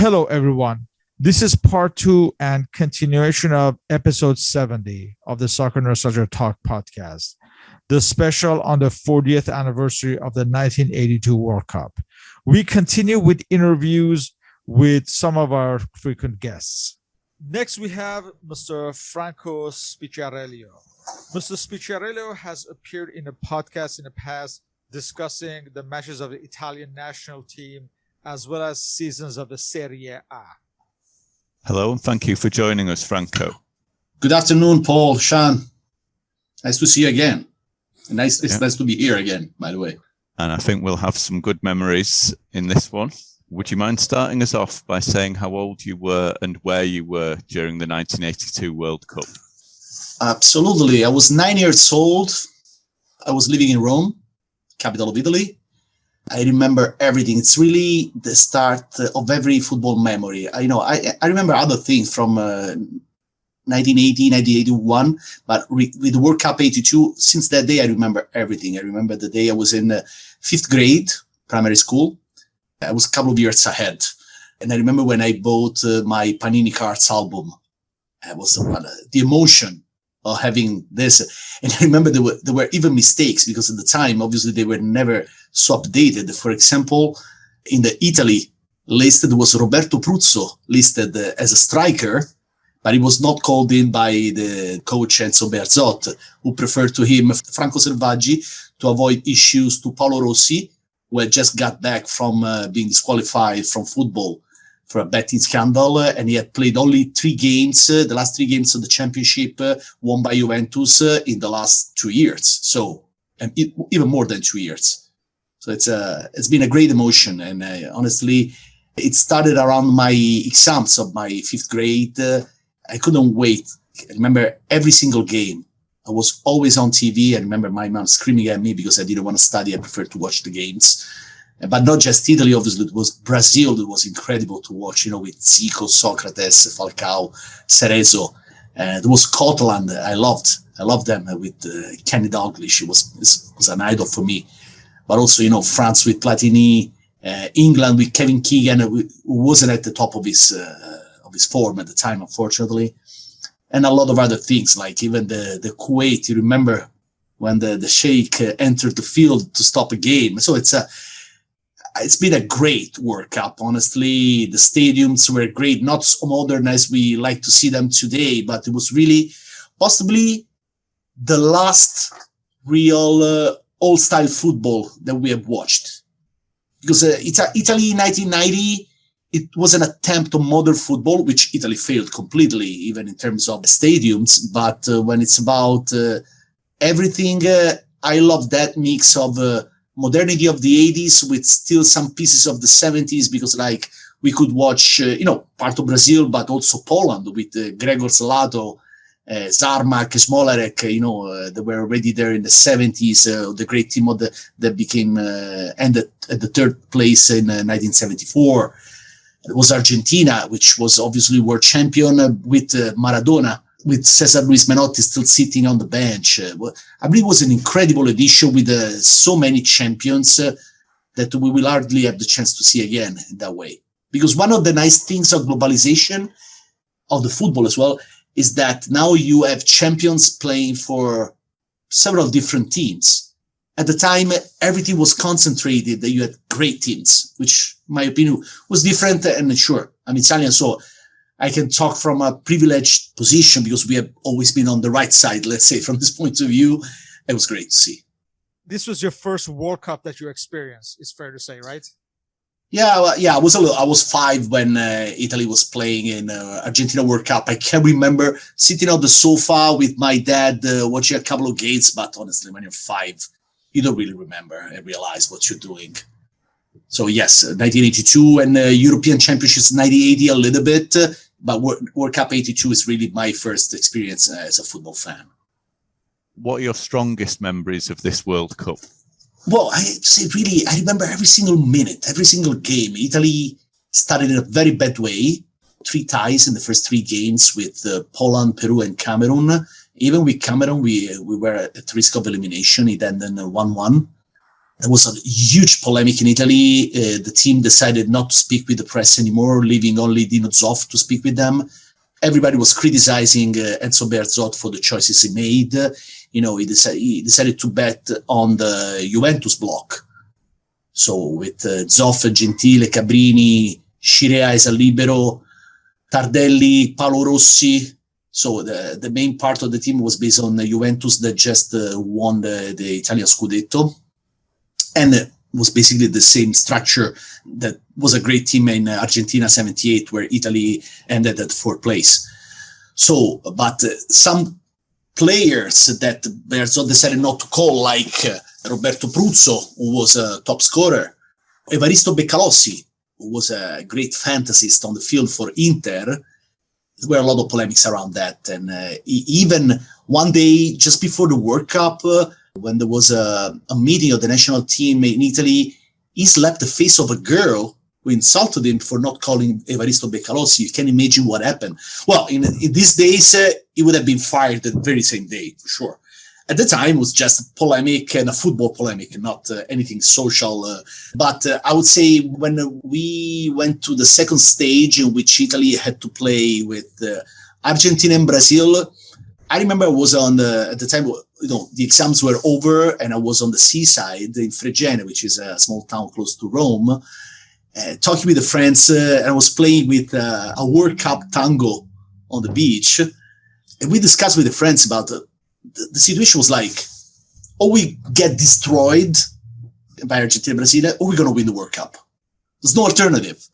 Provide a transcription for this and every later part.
Hello, everyone. This is part 2 and continuation of episode 70 of the Soccernostalgia Talk Podcast, the special on the 40th anniversary of the 1982 World Cup. We continue with interviews with some of our frequent guests. Next, we have Mr. Franco Spicciarello. Mr. Spicciarello has appeared in a podcast in the past discussing the matches of the Italian national team as well as seasons of the Serie A. Hello, and thank you for joining us, Franco. Good afternoon, Paul, Shahan. Nice to see you again. It's nice to be here again, by the way. And I think we'll have some good memories in this one. Would you mind starting us off by saying how old you were and where you were during the 1982 World Cup? Absolutely. I was 9 years old. I was living in Rome, capital of Italy. I remember everything. It's really the start of every football memory. I remember other things from 1980, 1981, but with the World Cup 82, since that day, I remember everything. I remember the day I was in 5th grade, primary school. I was a couple of years ahead. And I remember when I bought my Panini Cards album. It was the emotion of having this. And I remember there were even mistakes because at the time, obviously, they were never so updated. For example, in the Italy list, there was Roberto Pruzzo listed as a striker, but he was not called in by the coach Enzo Bearzot, who preferred to him Franco Selvaggi to avoid issues to Paolo Rossi, who had just got back from being disqualified from football for a betting scandal, and he had played only 3 games, the last 3 games of the championship won by Juventus in the last 2 years. So, and even more than 2 years. So it's been a great emotion. And honestly, it started around my exams of my 5th grade. I couldn't wait. I remember every single game. I was always on TV. I remember my mom screaming at me because I didn't want to study. I preferred to watch the games. But not just Italy, obviously, it was Brazil that was incredible to watch, with Zico, Socrates, Falcao, Cerezo. There was Scotland. I loved them with Kenny Dalglish. It was an idol for me. But also, France with Platini, England with Kevin Keegan, who wasn't at the top of his form at the time, unfortunately. And a lot of other things, like even the Kuwait. You remember when the Sheikh entered the field to stop a game. So it's been a great World Cup, honestly. The stadiums were great, not so modern as we like to see them today, but it was really possibly the last real old-style football that we have watched. Because Italy in 1990, it was an attempt on modern football, which Italy failed completely, even in terms of stadiums. But when it's about everything, I love that mix of modernity of the 80s with still some pieces of the 70s, because we could watch, part of Brazil, but also Poland with Gregor Zlato, Zarmak, Smolarek, they were already there in the 70s, the great team that became, ended at the 3rd place in 1974. It was Argentina, which was obviously world champion with Maradona, with Cesar Luis Menotti still sitting on the bench. I believe it was an incredible edition with so many champions that we will hardly have the chance to see again in that way. Because one of the nice things of globalization of the football as well is that now you have champions playing for several different teams. At the time, everything was concentrated, that you had great teams, which, in my opinion, was different. And sure, I'm Italian, so I can talk from a privileged position because we have always been on the right side, let's say, from this point of view. It was great to see. This was your first World Cup that you experienced, it's fair to say, right? Yeah. I was 5 when Italy was playing in Argentina World Cup. I can remember sitting on the sofa with my dad watching a couple of games. But honestly, when you're 5, you don't really remember and realize what you're doing. So yes, 1982 and European Championships 1980 a little bit, but World Cup 82 is really my first experience as a football fan. What are your strongest memories of this World Cup? Well, I remember every single minute, every single game. Italy started in a very bad way. 3 ties in the first 3 games with Poland, Peru, and Cameroon. Even with Cameroon, we were at risk of elimination. It ended 1-1. There was a huge polemic in Italy. The team decided not to speak with the press anymore, leaving only Dino Zoff to speak with them. Everybody was criticizing Enzo Bearzot for the choices he made. He decided to bet on the Juventus block. So with Zoff, Gentile, Cabrini, Scirea as a libero, Tardelli, Paolo Rossi. So the main part of the team was based on Juventus that just won the Italian Scudetto. And it was basically the same structure that was a great team in Argentina 78, where Italy ended at 4th place. So, but some players that Bearzot decided not to call, like Roberto Pruzzo, who was a top scorer, Evaristo Beccalossi, who was a great fantasist on the field for Inter. There were a lot of polemics around that. And even one day, just before the World Cup, when there was a meeting of the national team in Italy, he slapped the face of a girl who insulted him for not calling Evaristo Beccalossi. You can imagine what happened. Well, in these days, he would have been fired the very same day, for sure. At the time, it was just a polemic and a football polemic, not anything social. But I would say when we went to the second stage in which Italy had to play with Argentina and Brazil, I remember I was at the time, the exams were over and I was on the seaside in Fregene, which is a small town close to Rome, talking with the friends. And I was playing with a World Cup tango on the beach. And we discussed with the friends about the situation was like, or we get destroyed by Argentina and Brazil, or we're going to win the World Cup. There's no alternative.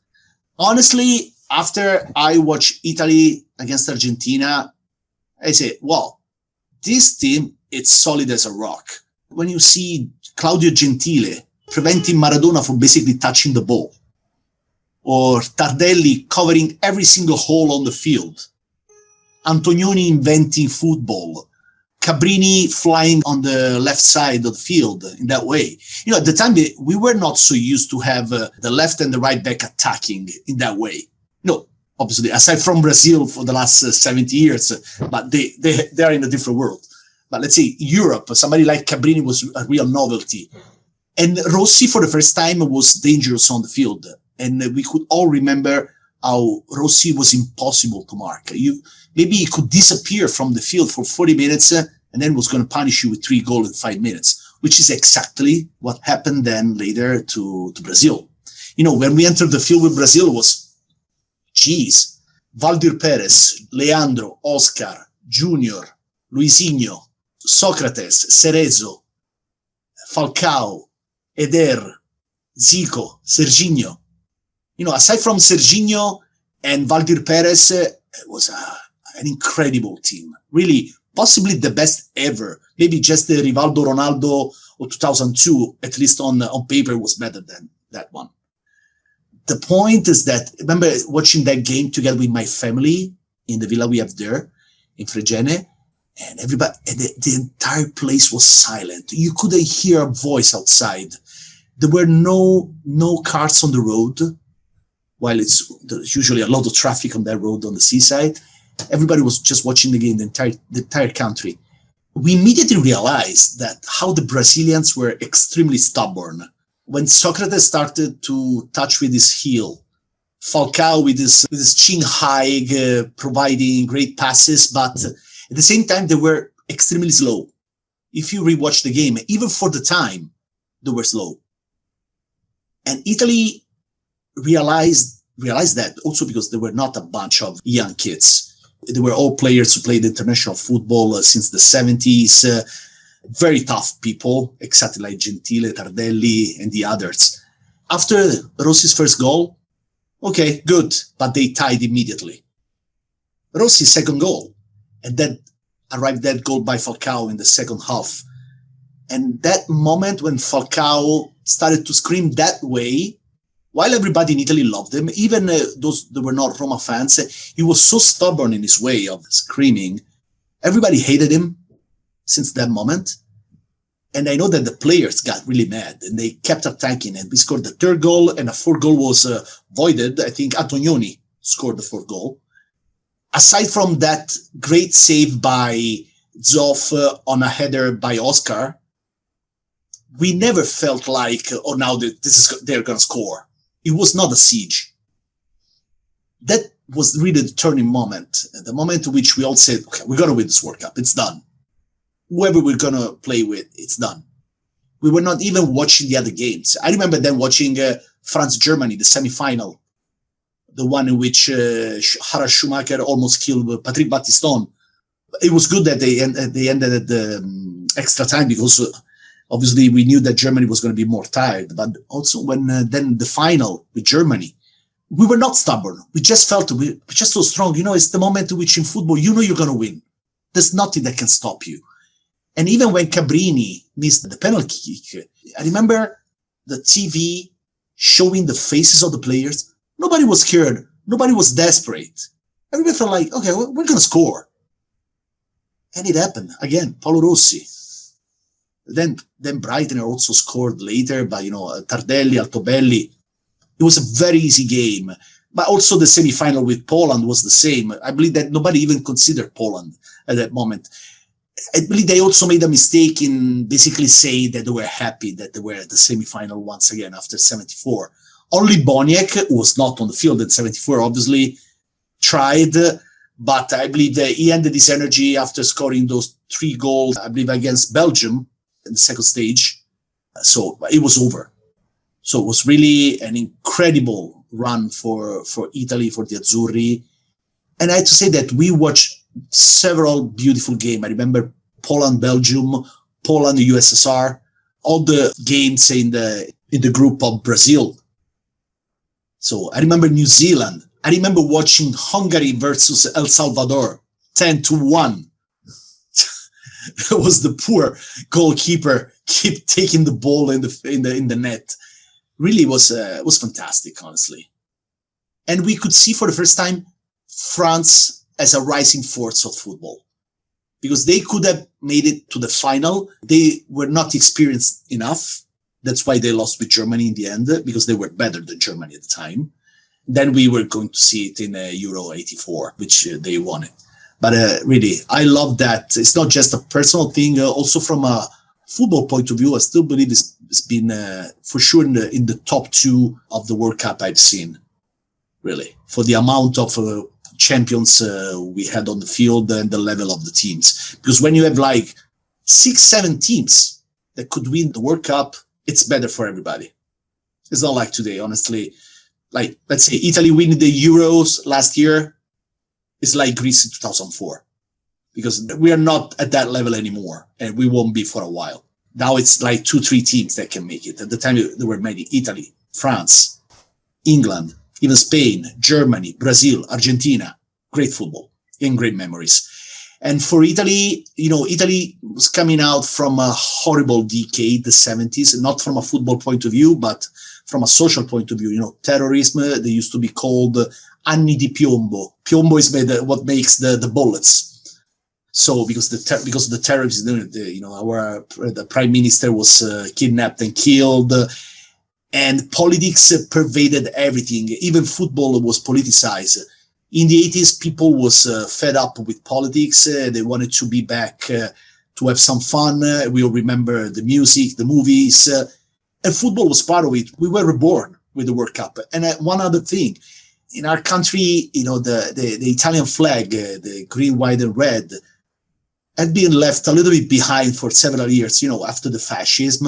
Honestly, after I watched Italy against Argentina, I say, well, this team, it's solid as a rock. When you see Claudio Gentile preventing Maradona from basically touching the ball, or Tardelli covering every single hole on the field, Antonioni inventing football, Cabrini flying on the left side of the field in that way. At the time, we were not so used to have the left and the right back attacking in that way. No. Obviously, aside from Brazil for the last 70 years, but they are in a different world. But let's say Europe, somebody like Cabrini was a real novelty. And Rossi, for the first time, was dangerous on the field. And we could all remember how Rossi was impossible to mark. Maybe he could disappear from the field for 40 minutes and then was going to punish you with 3 goals in 5 minutes, which is exactly what happened then later to Brazil. When we entered the field with Brazil, it was, geez, Valdir Perez, Leandro, Oscar, Junior, Luisinho, Socrates, Cerezo, Falcao, Eder, Zico, Serginho. Aside from Serginho and Valdir Perez, it was an incredible team. Really, possibly the best ever. Maybe just the Rivaldo Ronaldo of 2002, at least on paper, was better than that one. The point is that I remember watching that game together with my family in the villa we have there in Fregene, and everybody, the entire place was silent. You couldn't hear a voice outside. There were no cars on the road, while there's usually a lot of traffic on that road on the seaside. Everybody was just watching the game, the entire country. We immediately realized that how the Brazilians were extremely stubborn. When Socrates started to touch with his heel, Falcao with his chin high, providing great passes, but at the same time, they were extremely slow. If you rewatch the game, even for the time, they were slow. And Italy realized that also because they were not a bunch of young kids. They were all players who played international football since the 70s. Very tough people, exactly like Gentile, Tardelli, and the others. After Rossi's first goal, okay, good, but they tied immediately. Rossi's second goal, and then arrived that goal by Falcao in the second half. And that moment when Falcao started to scream that way, while everybody in Italy loved him, even those that were not Roma fans, he was so stubborn in his way of screaming. Everybody hated him since that moment. And I know that the players got really mad and they kept attacking, and we scored the third goal, and a fourth goal was voided. I think Antonioni scored the fourth goal. Aside from that great save by Zoff on a header by Oscar, we never felt like, oh, now they're going to score. It was not a siege. That was really the turning moment, the moment in which we all said, okay, we're going to win this World Cup. It's done. Whoever we're going to play with, it's done. We were not even watching the other games. I remember then watching France-Germany, the semi-final, the one in which Harald Schumacher almost killed Patrick Battiston. It was good that they ended at the extra time, because obviously we knew that Germany was going to be more tired. But also when then the final with Germany, we were not stubborn. We just felt we're just so strong. It's the moment in which in football, you're going to win. There's nothing that can stop you. And even when Cabrini missed the penalty kick, I remember the TV showing the faces of the players. Nobody was scared. Nobody was desperate. Everybody felt like, okay, we're going to score. And it happened. Again, Paolo Rossi. Then Breitner also scored later by, Tardelli, Altobelli. It was a very easy game. But also the semi-final with Poland was the same. I believe that nobody even considered Poland at that moment. I believe they also made a mistake in basically saying that they were happy that they were at the semi-final once again after 74. Only Boniek, who was not on the field at 74, obviously tried, but I believe that he ended his energy after scoring those 3 goals, I believe, against Belgium in the second stage. So it was over. So it was really an incredible run for Italy, for the Azzurri. And I have to say that we watched several beautiful games. I remember Poland, Belgium, Poland, the USSR, all the games in the group of Brazil. So I remember New Zealand. I remember watching Hungary versus El Salvador, 10-1. That was the poor goalkeeper keep taking the ball in the net. Really was fantastic, honestly. And we could see for the first time France as a rising force of football, because they could have made it to the final. They were not experienced enough. That's why they lost with Germany in the end, because they were better than Germany at the time. Then we were going to see it in Euro 84, which they won it. But really, I love that. It's not just a personal thing. Also from a football point of view, I still believe it's been for sure in the top 2 of the World Cup I've seen, really, for the amount of champions we had on the field and the level of the teams. Because when you have like 6-7 teams that could win the World Cup, it's better for everybody. It's not like today, honestly. Like, let's say Italy winning the Euros last year is like Greece in 2004, because we are not at that level anymore, and we won't be for a while. Now it's like 2-3 teams that can make it. At the time, there were many: Italy, France, England, even Spain, Germany, Brazil, Argentina. Great football and great memories. And for Italy, Italy was coming out from a horrible decade, the 70s, not from a football point of view, but from a social point of view. Terrorism, they used to be called anni di piombo. Piombo is what makes the bullets. So because of the terrorists, the prime minister was kidnapped and killed. And politics pervaded everything. Even football was politicized. In the 80s, people was fed up with politics. They wanted to be back to have some fun. We all remember the music, the movies, and football was part of it. We were reborn with the World Cup. And one other thing, in our country, the Italian flag, the green, white, and red, had been left a little bit behind for several years. After the fascism,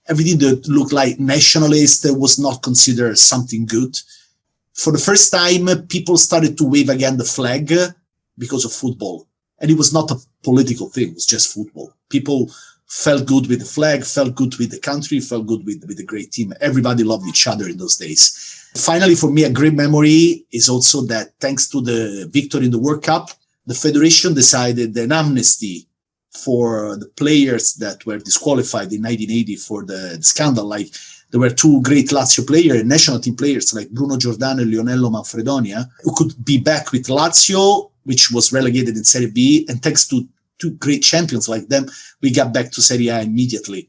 everything that looked like nationalist was not considered something good. For the first time, people started to wave again the flag because of football. And it was not a political thing. It was just football. People felt good with the flag, felt good with the country, felt good with the great team. Everybody loved each other in those days. Finally, for me, a great memory is also that thanks to the victory in the World Cup, the Federation decided an amnesty for the players that were disqualified in 1980 for the scandal. Like, there were 2 great Lazio players, national team players, like Bruno Giordano and Lionello Manfredonia, who could be back with Lazio, which was relegated in Serie B. And thanks to 2 great champions like them, we got back to Serie A immediately.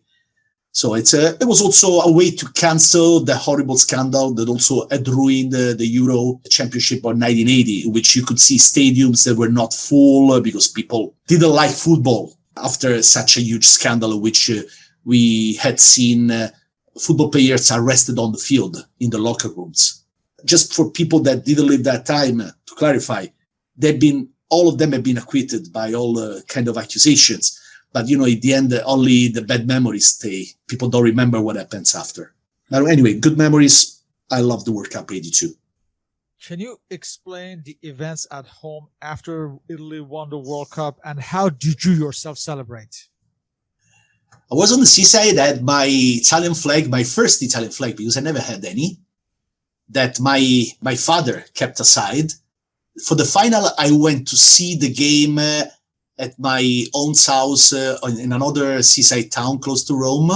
So it was also a way to cancel the horrible scandal that also had ruined the Euro Championship of 1980, in which you could see stadiums that were not full because people didn't like football after such a huge scandal, which we had seen football players arrested on the field in the locker rooms. Just for people that didn't live that time, to clarify, all of them have been acquitted by all kind of accusations. But, at the end, only the bad memories stay. People don't remember what happens after. Now, anyway, good memories. I love the World Cup 82. Can you explain the events at home after Italy won the World Cup, and how did you yourself celebrate? I was on the seaside. I had my Italian flag, my first Italian flag, because I never had any, that my father kept aside. For the final, I went to see the game at my aunt's house in another seaside town close to Rome.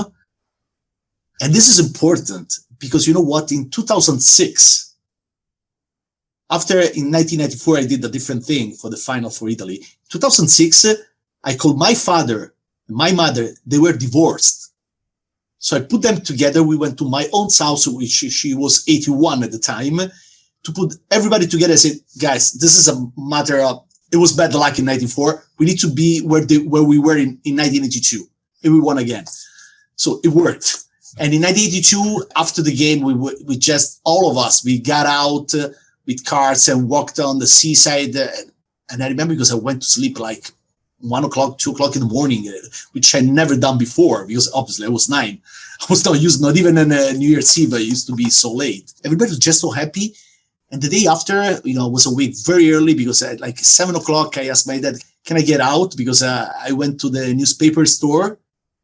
And this is important because you know what? In 2006, in 1994, I did a different thing for the final for Italy. In 2006, I called my father and my mother. They were divorced. So I put them together. We went to my aunt's house, which she was 81 at the time, to put everybody together and say, guys, this is a matter of, it was bad luck in 94. We need to be where we were in 1982. And we won again. So it worked. And in 1982, after the game, we just, all of us, we got out with cars and walked on the seaside. And I remember because I went to sleep like 1 o'clock, 2 o'clock in the morning, which I'd never done before because obviously I was 9. I was not even on New Year's Eve. It used to be so late. Everybody was just so happy. And the day after, I was awake very early because at like 7 o'clock, I asked my dad, can I get out? Because I went to the newspaper store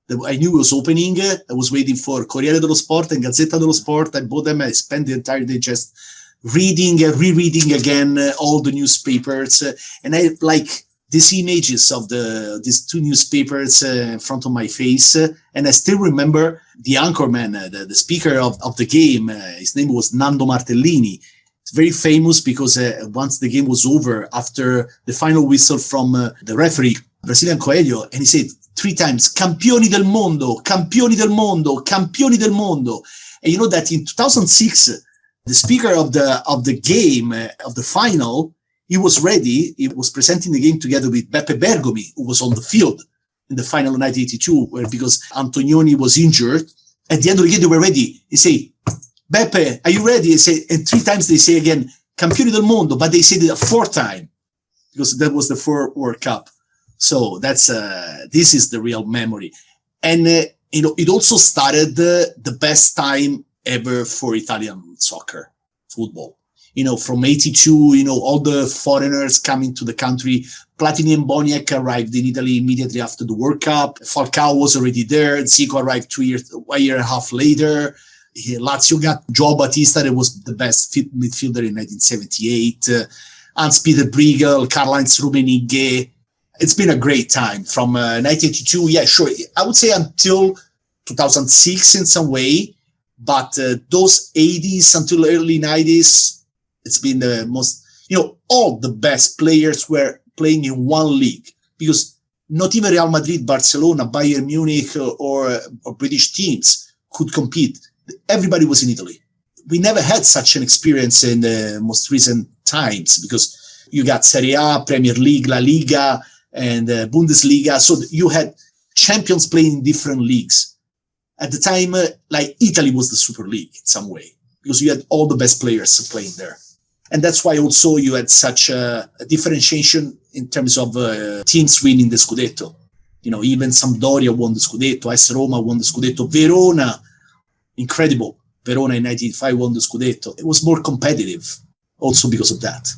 that I knew was opening. I was waiting for Corriere dello Sport and Gazzetta dello Sport. I bought them. I spent the entire day just reading, rereading again all the newspapers. And I like these images of these two newspapers in front of my face. And I still remember the anchorman, the speaker of the game. His name was Nando Martellini. It's very famous because once the game was over, after the final whistle from the referee, Brazilian Coelho, and he said 3 times, Campioni del mondo, campioni del mondo, campioni del mondo. And you know that in 2006, the speaker of the game, of the final, he was ready. He was presenting the game together with Beppe Bergomi, who was on the field in the final of 1982, because Antonioni was injured. At the end of the game, they were ready. He said, Beppe, are you ready? And 3 times they say again, Campioni del mondo, but they said it a 4th time because that was the 4th World Cup. So that's, this is the real memory. And, it also started the best time ever for Italian soccer, football. From 82, all the foreigners coming to the country. Platini and Boniek arrived in Italy immediately after the World Cup. Falcao was already there. Zico arrived 1 year and a half later. Lazio got Joao Batista, that was the best midfielder in 1978. Hans-Peter Briegel, Karl-Heinz Rummenigge. It's been a great time from 1982. Yeah, sure. I would say until 2006 in some way. But those 80s until early 90s, it's been the most, all the best players were playing in one league. Because not even Real Madrid, Barcelona, Bayern Munich, or British teams could compete. Everybody was in Italy. We never had such an experience in the most recent times because you got Serie A, Premier League, La Liga, and Bundesliga. So you had champions playing in different leagues. At the time, like Italy was the Super League in some way because you had all the best players playing there. And that's why also you had such a differentiation in terms of teams winning the Scudetto. Even Sampdoria won the Scudetto, AS Roma won the Scudetto, Verona, incredible. Verona in 1985 won the Scudetto. It was more competitive also because of that.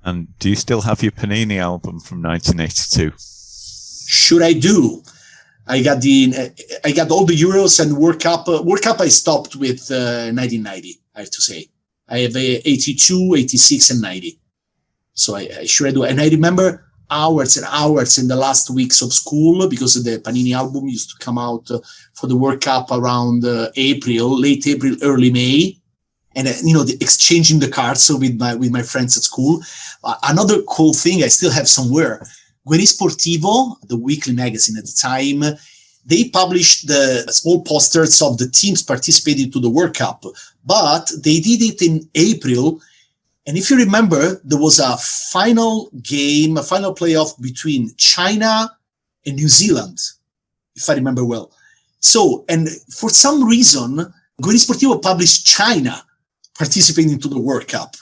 And do you still have your Panini album from 1982? Sure, I do. I got all the Euros and World Cup. World Cup I stopped with 1990, I have to say. I have 82, 86, and 90. So I sure do. And I remember hours and hours in the last weeks of school because the Panini album used to come out for the World Cup around April, late April, early May. And, the exchanging the cards with my friends at school. Another cool thing I still have somewhere. Guerri Sportivo, the weekly magazine at the time, they published the small posters of the teams participating to the World Cup, but they did it in April. And if you remember, there was a final game, a final playoff between China and New Zealand, if I remember well. So, and for some reason, Guerin Sportivo published China participating into the World Cup.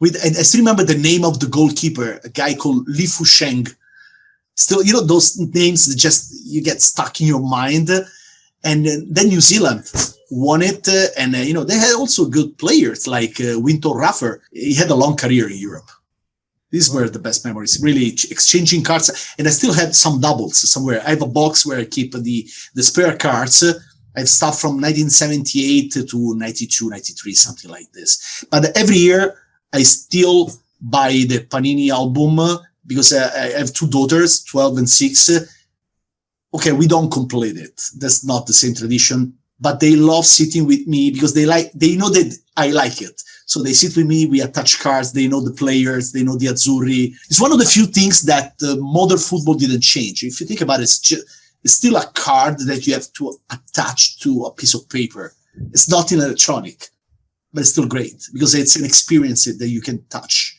I still remember the name of the goalkeeper, a guy called Li Fusheng. Still, those names that just you get stuck in your mind. And then New Zealand won it, and they had also good players like Winton Raffer. He had a long career in Europe. These were the best memories, really exchanging cards. And I still have some doubles somewhere. I have a box where I keep the spare cards. I have stuff from 1978 to 92, 93, something like this. But every year I still buy the Panini album because I have two daughters, 12 and 6. Okay, we don't complete it. That's not the same tradition, but they love sitting with me because they know that I like it. So they sit with me, we attach cards, they know the players, they know the Azzurri. It's one of the few things that modern football didn't change. If you think about it, it's still a card that you have to attach to a piece of paper. It's not in electronic, but it's still great because it's an experience that you can touch.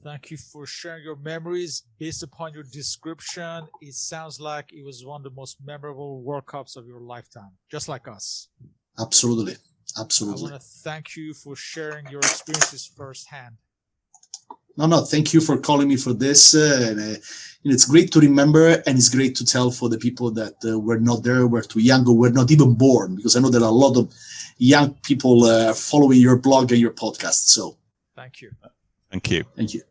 Thank you for sharing your memories. Based upon your description, it sounds like it was one of the most memorable World Cups of your lifetime, just like us. Absolutely. I want to thank you for sharing your experiences firsthand. No, thank you for calling me for this. It's great to remember, and it's great to tell for the people that were not there, were too young, or were not even born, because I know there are a lot of young people following your blog and your podcast. So thank you. Thank you. Thank you.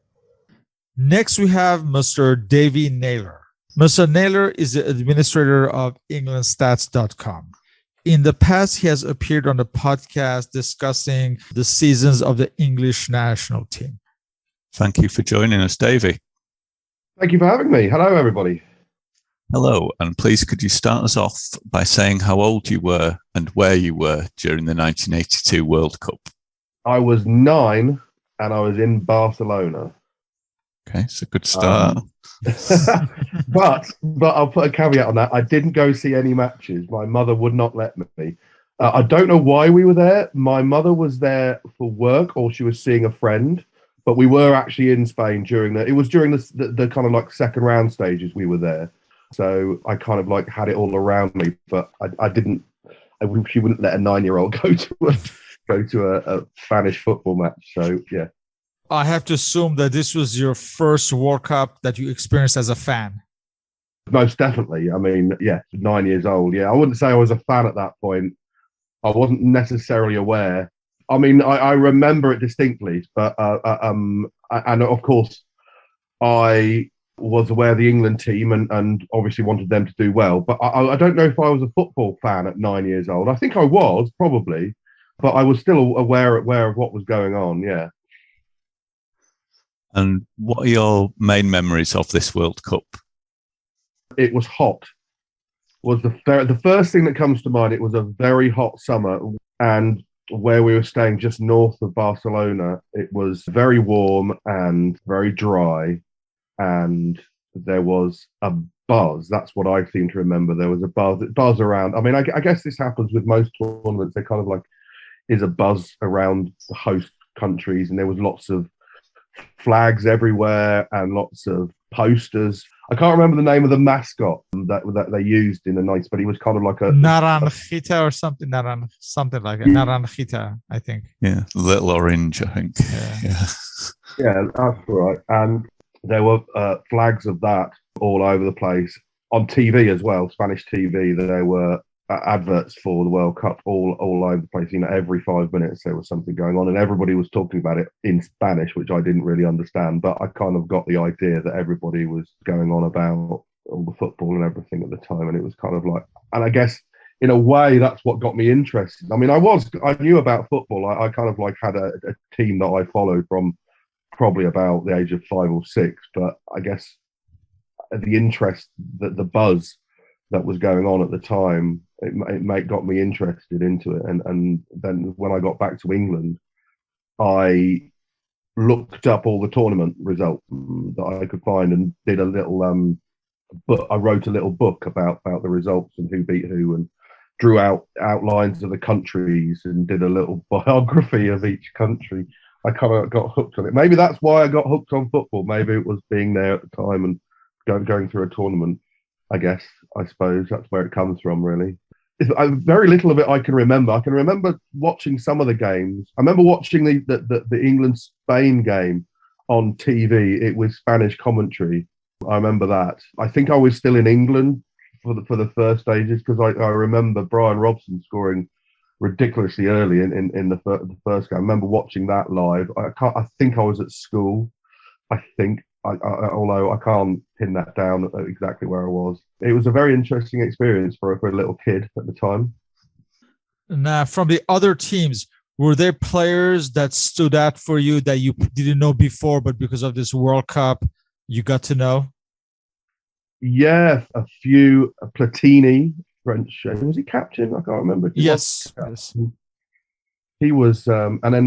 Next, we have Mr. Davey Naylor. Mr. Naylor is the administrator of EnglandStats.com. In the past, he has appeared on the podcast discussing the seasons of the English national team. Thank you for joining us, Davey. Thank you for having me. Hello, everybody. Hello, and please could you start us off by saying how old you were and where you were during the 1982 World Cup? I was 9 and I was in Barcelona. Okay, it's a good start. But I'll put a caveat on that. I didn't go see any matches. My mother would not let me. I don't know why we were there. My mother was there for work, or she was seeing a friend. But we were actually in Spain during the kind of like second round stages. We were there, so I kind of like had it all around me. But she wouldn't let a 9-year-old go to a Spanish football match. So yeah. I have to assume that this was your first World Cup that you experienced as a fan. Most definitely. I mean, yeah, 9 years old. Yeah, I wouldn't say I was a fan at that point. I wasn't necessarily aware. I mean, I remember it distinctly, but and of course, I was aware of the England team and obviously wanted them to do well. But I don't know if I was a football fan at 9 years old. I think I was probably, but I was still aware of what was going on. Yeah. And what are your main memories of this World Cup? It was hot. Was the first thing that comes to mind. It was a very hot summer, and where we were staying just north of Barcelona, it was very warm and very dry, and there was a buzz. That's what I seem to remember. There was a buzz around. I mean, I guess this happens with most tournaments. There kind of like is a buzz around the host countries, and there was lots of flags everywhere and lots of posters. I can't remember the name of the mascot that they used in the nights, but he was kind of like a Naranjita or something. Something like it. Naranjita, I think. Yeah, little orange, I think. Yeah, that's right. And there were flags of that all over the place on TV as well. Spanish TV. There were adverts for the World Cup all over the place. You know, every 5 minutes there was something going on, and everybody was talking about it in Spanish, which I didn't really understand. But I kind of got the idea that everybody was going on about all the football and everything at the time, and it was kind of like, and I guess in a way that's what got me interested. I mean, I knew about football. I kind of like had a team that I followed from probably about the age of 5 or 6, but I guess the interest, the buzz that was going on at the time, it got me interested into it. And then when I got back to England, I looked up all the tournament results that I could find and did a little book. I wrote a little book about the results and who beat who, and drew out outlines of the countries and did a little biography of each country. I kind of got hooked on it. Maybe that's why I got hooked on football. Maybe it was being there at the time and going through a tournament, I guess. I suppose that's where it comes from, really. Very little of it I can remember. I can remember watching some of the games. I remember watching the England-Spain game on TV. It was Spanish commentary. I remember that. I think I was still in England for the first stages, because I remember Brian Robson scoring ridiculously early in the first game. I remember watching that live. I think I was at school. I think, although I can't pin that down exactly where I was. It was a very interesting experience for a little kid at the time. Now, from the other teams, were there players that stood out for you that you didn't know before, but because of this World Cup, you got to know? Yeah, a few. Platini, French. Was he captain? I can't remember. Yes. He was, and then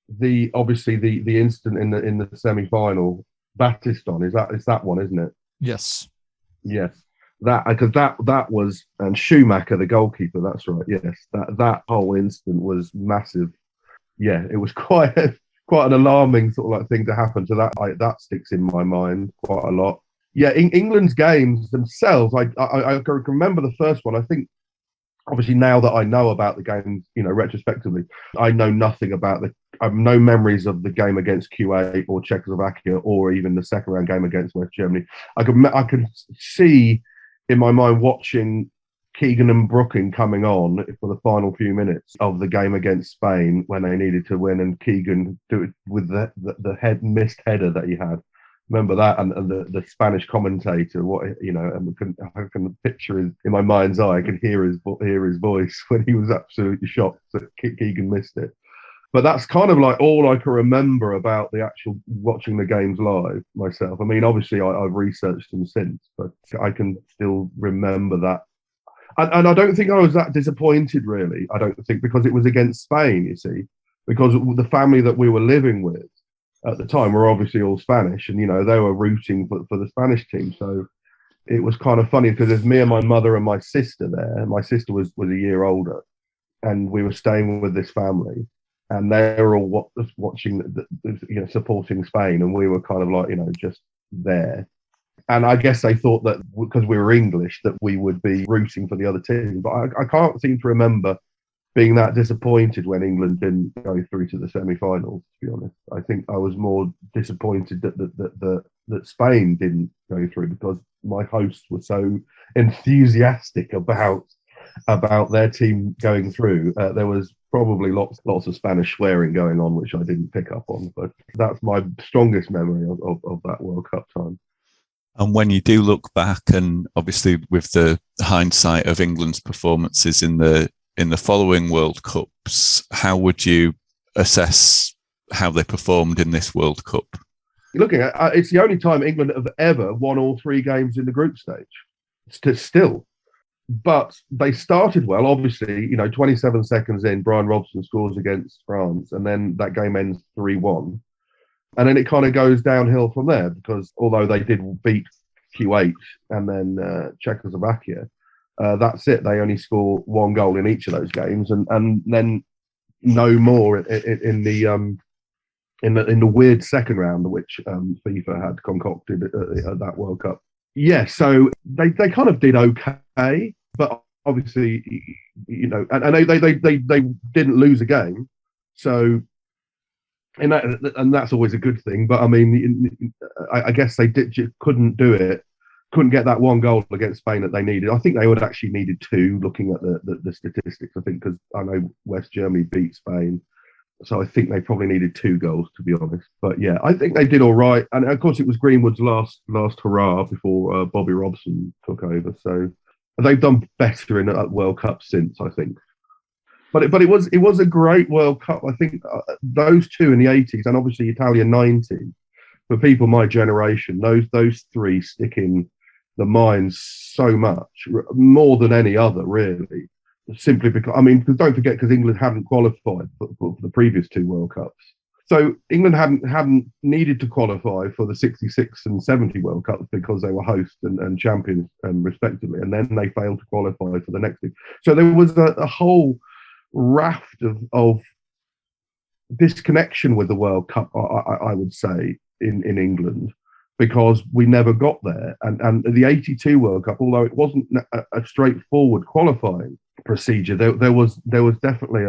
the incident in the semi-final, Battiston, is that one, isn't it? Yes. That was, and Schumacher, the goalkeeper. That's right. Yes, that whole incident was massive. Yeah, it was quite an alarming sort of like thing to happen. So that sticks in my mind quite a lot. Yeah, England's games themselves, I can remember the first one. I think, obviously, now that I know about the games, retrospectively, I know nothing about I have no memories of the game against Kuwait or Czechoslovakia, or even the second round game against West Germany. I can see in my mind watching Keegan and Brooking coming on for the final few minutes of the game against Spain when they needed to win, and Keegan do it with the missed header that he had. Remember that, and the Spanish commentator. I can picture in my mind's eye. I can hear his voice when he was absolutely shocked that Keegan missed it. But that's kind of like all I can remember about the actual watching the games live myself. I mean, obviously, I've researched them since, but I can still remember that. And I don't think I was that disappointed, really. I don't think, because it was against Spain, you see, because the family that we were living with at the time were obviously all Spanish, and they were rooting for the Spanish team. So it was kind of funny, because there's me and my mother and my sister there. My sister was a year older, and we were staying with this family, and they were all watching, supporting Spain, and we were kind of like, just there. And I guess they thought that because we were English that we would be rooting for the other team. But I can't seem to remember being that disappointed when England didn't go through to the semi-finals, to be honest. I think I was more disappointed that Spain didn't go through, because my hosts were so enthusiastic about their team going through. There was probably lots of Spanish swearing going on, which I didn't pick up on. But that's my strongest memory of that World Cup time. And when you do look back, and obviously with the hindsight of England's performances in the following World Cups, how would you assess how they performed in this World Cup? Looking at it's the only time England have ever won all three games in the group stage. Still. But they started well. Obviously, 27 seconds in, Brian Robson scores against France, and then that game ends 3-1. And then it kind of goes downhill from there, because although they did beat Kuwait and then Czechoslovakia, that's it. They only score one goal in each of those games, and then no more in the weird second round, which FIFA had concocted at that World Cup. Yeah, so they kind of did okay, but obviously, and they didn't lose a game, so. And that's always a good thing. But I mean, I guess they couldn't do it. Couldn't get that one goal against Spain that they needed. I think they would actually needed two, looking at the statistics. I think, because I know West Germany beat Spain, so I think they probably needed 2 goals, to be honest. But yeah, I think they did all right. And of course, it was Greenwood's last hurrah before Bobby Robson took over. So they've done better in that World Cup since, I think. But it was a great World Cup. I think those two in the 80s, and obviously Italia 90, for people my generation, those three stick in the minds so much, more than any other, really. Simply because, because don't forget, because England hadn't qualified for the previous 2 World Cups. So England hadn't needed to qualify for the 66 and 70 World Cups, because they were hosts and champions, respectively. And then they failed to qualify for the next thing. So there was a whole raft of disconnection with the World Cup, I would say, in England. because we never got there. And the 82 World Cup, although it wasn't a straightforward qualifying procedure, there was definitely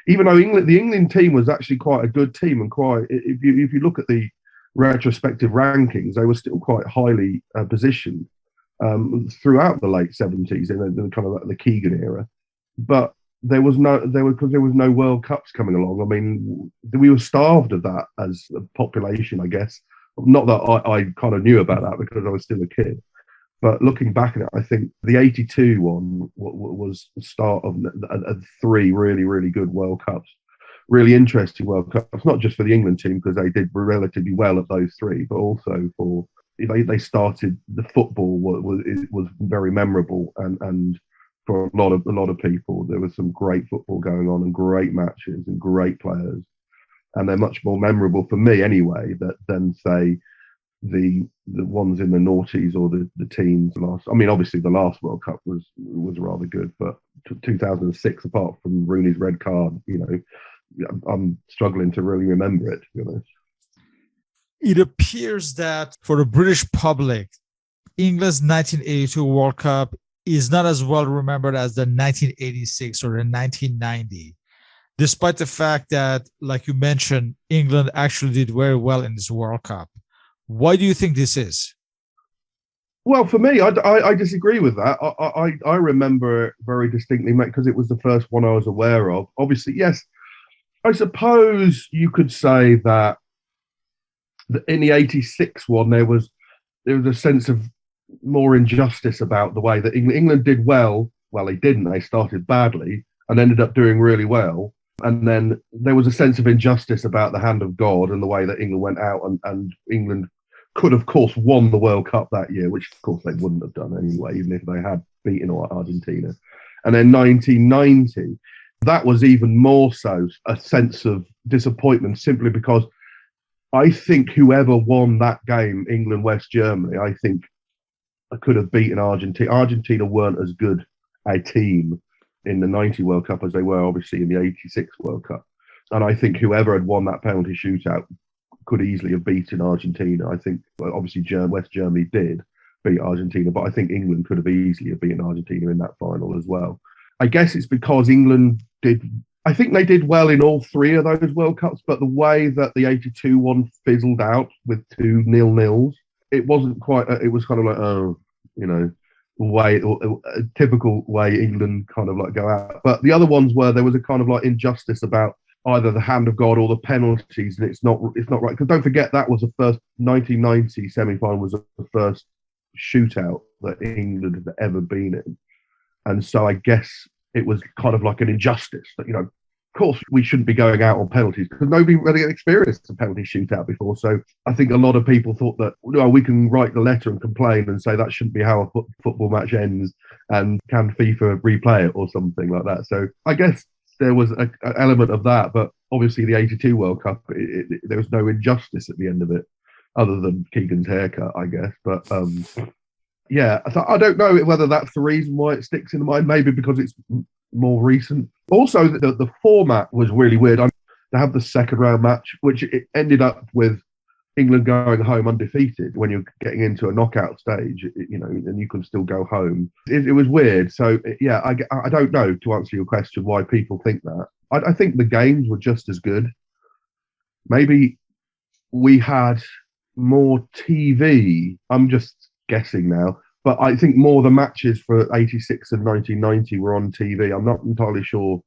even though the England team was actually quite a good team, and quite, if you look at the retrospective rankings, they were still quite highly positioned throughout the late 70s in the kind of like the Keegan era. But because there was no World Cups coming along. I mean, we were starved of that as a population, I guess. Not that I kind of knew about that because I was still a kid. But looking back at it, I think the 82 one was the start of 3 really, really good World Cups. Really interesting World Cups, not just for the England team because they did relatively well at those 3, but also for they started the football was very memorable, and for a lot of people there was some great football going on and great matches and great players, and they're much more memorable for me anyway than say the ones in the noughties or the teens last. I mean, obviously the last World Cup was rather good, but 2006, apart from Rooney's red card, I'm struggling to really remember it, to be honest. It appears that for the British public, England's 1982 World Cup is not as well remembered as the 1986 or the 1990, despite the fact that, like you mentioned, England actually did very well in this World Cup. Why do you think this is? Well, for me, I disagree with that. I remember very distinctly, because it was the first one I was aware of. Obviously, yes, I suppose you could say that in the 86 one, there was a sense of more injustice about the way that England did well. Well, they didn't. They started badly and ended up doing really well. And then there was a sense of injustice about the hand of God and the way that England went out, and England could, of course, won the World Cup that year, which, of course, they wouldn't have done anyway, even if they had beaten Argentina. And then 1990, that was even more so a sense of disappointment, simply because I think whoever won that game, England, West Germany, I think could have beaten Argentina. Argentina weren't as good a team in the 90 World Cup as they were, obviously, in the 86 World Cup. And I think whoever had won that penalty shootout could easily have beaten Argentina. I think, well, obviously, West Germany did beat Argentina, but I think England could have easily have beaten Argentina in that final as well. I guess it's because England I think they did well in all 3 of those World Cups, but the way that the 82 one fizzled out with 2 0-0s, it wasn't quite, it was kind of like, a typical way England kind of like go out. But the other ones there was a kind of like injustice about either the hand of God or the penalties, and it's not right. Because don't forget, that was the first 1990 semi-final, was the first shootout that England had ever been in. And so I guess it was kind of like an injustice that, of course, we shouldn't be going out on penalties because nobody really experienced a penalty shootout before. So I think a lot of people thought that, we can write the letter and complain and say that shouldn't be how a football match ends, and can FIFA replay it or something like that. So I guess there was an element of that, but obviously the 82 World Cup, there was no injustice at the end of it, other than Keegan's haircut, I guess. But yeah, so I don't know whether that's the reason why it sticks in the mind. Maybe because it's more recent. Also, the format was really weird. To have the second round match, which it ended up with England going home undefeated when you're getting into a knockout stage, and you can still go home. It was weird. So yeah, I don't know, to answer your question, why people think that. I think the games were just as good. Maybe we had more TV. I'm just guessing now, but I think more the matches for 86 and 1990 were on TV. I'm not entirely sure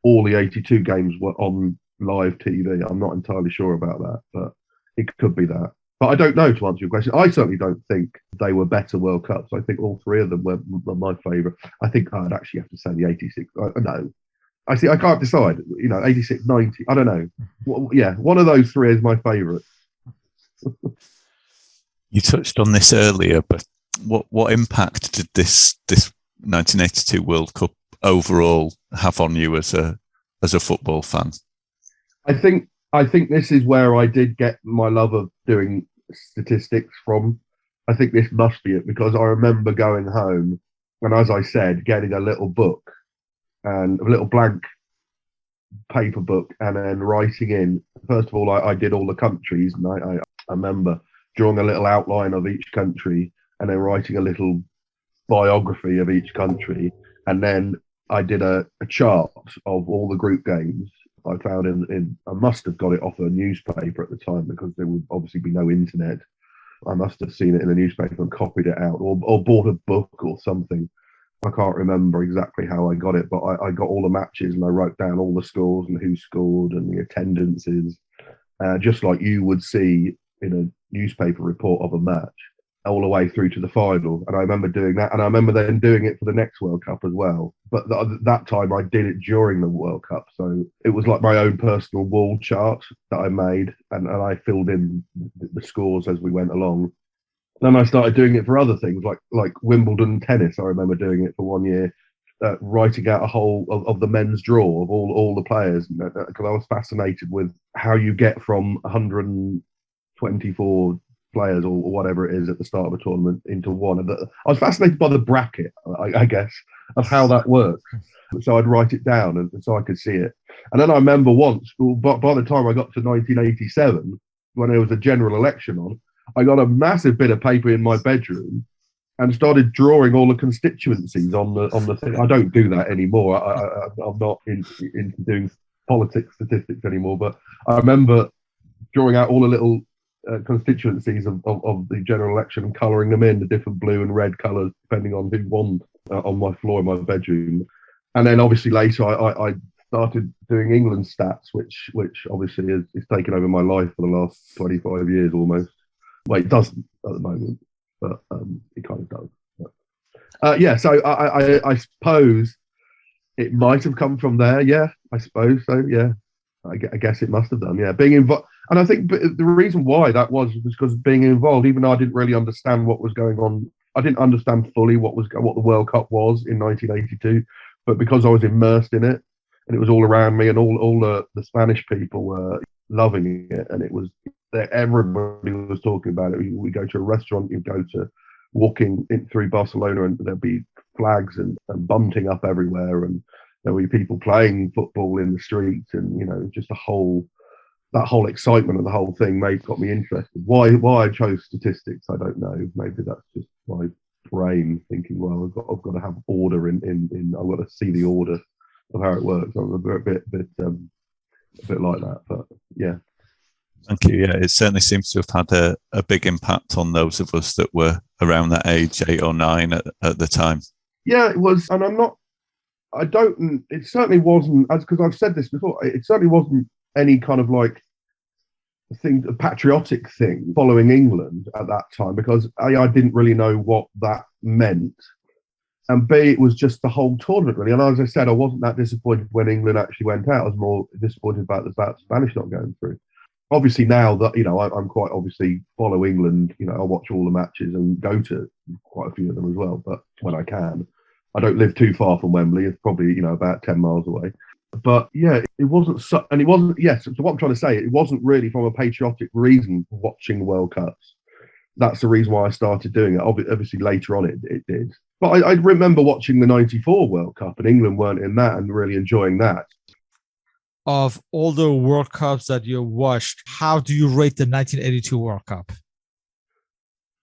all the 82 games were on live TV. I'm not entirely sure about that, but it could be that. But I don't know, to answer your question. I certainly don't think they were better World Cups. I think all 3 of them were my favourite. I think I'd actually have to say the 86. No, I can't decide. 86, 90. I don't know. Yeah, one of those 3 is my favourite. You touched on this earlier, but what impact did this 1982 World Cup overall have on you as a football fan? I think this is where I did get my love of doing statistics from. I think this must be it, because I remember going home and, as I said, getting a little book and a little blank paper book, and then writing in. First of all, I did all the countries, and I remember drawing a little outline of each country and then writing a little biography of each country. And then I did a chart of all the group games. I found I must have got it off a newspaper at the time because there would obviously be no internet. I must have seen it in a newspaper and copied it out or bought a book or something. I can't remember exactly how I got it, but I got all the matches and I wrote down all the scores and who scored and the attendances, just like you would see in a newspaper report of a match, all the way through to the final. And I remember doing that, and I remember then doing it for the next World Cup as well. But that time I did it during the World Cup, so it was like my own personal wall chart that I made, and I filled in the scores as we went along. Then I started doing it for other things, like Wimbledon tennis. I remember doing it for 1 year, writing out a whole of the men's draw of all the players, because I was fascinated with how you get from 124 players or whatever it is at the start of a tournament into one. I was fascinated by the bracket, I guess, of how that works. So I'd write it down and so I could see it. And then I remember once, by the time I got to 1987, when there was a general election on, I got a massive bit of paper in my bedroom and started drawing all the constituencies on the thing. I don't do that anymore. I'm not into doing politics statistics anymore. But I remember drawing out all the little constituencies of the general election and colouring them in the different blue and red colours depending on who won on my floor in my bedroom. And then obviously later I started doing England stats, which obviously is taken over my life for the last 25 years almost. Well, it doesn't at the moment, but it kind of does. But, so I suppose it might have come from there. Yeah, I suppose so. Yeah, I guess it must have done. Yeah, being involved, and I think the reason why that was because being involved, even though I didn't really understand what was going on, I didn't understand fully what the World Cup was in 1982, but because I was immersed in it and it was all around me, and all the Spanish people were loving it, and it was. Everybody was talking about it. We go to a restaurant, you go to walking through Barcelona, and there'll be flags and bunting up everywhere, and there'll be people playing football in the streets, and just that whole excitement of the whole thing got me interested. Why I chose statistics, I don't know. Maybe that's just my brain thinking, well, I've got to have order in I've got to see the order of how it works. I'm a bit like that, but yeah. Thank you. Yeah, it certainly seems to have had a big impact on those of us that were around that age, 8 or 9 at the time. Yeah, it was. And it certainly wasn't, because I've said this before, it certainly wasn't any kind of like a patriotic thing following England at that time, because I didn't really know what that meant. And B, it was just the whole tournament, really. And as I said, I wasn't that disappointed when England actually went out. I was more disappointed about the Spanish not going through. Obviously, now that I'm quite obviously follow England. I watch all the matches and go to quite a few of them as well. But when I can, I don't live too far from Wembley. It's probably about 10 miles away. But yeah, it wasn't. And it wasn't. Yes. So what I'm trying to say, it wasn't really from a patriotic reason watching World Cups. That's the reason why I started doing it. Obviously, later on it did. But I remember watching the '94 World Cup, and England weren't in that, and really enjoying that. Of all the World Cups that you watched, how do you rate the 1982 World Cup?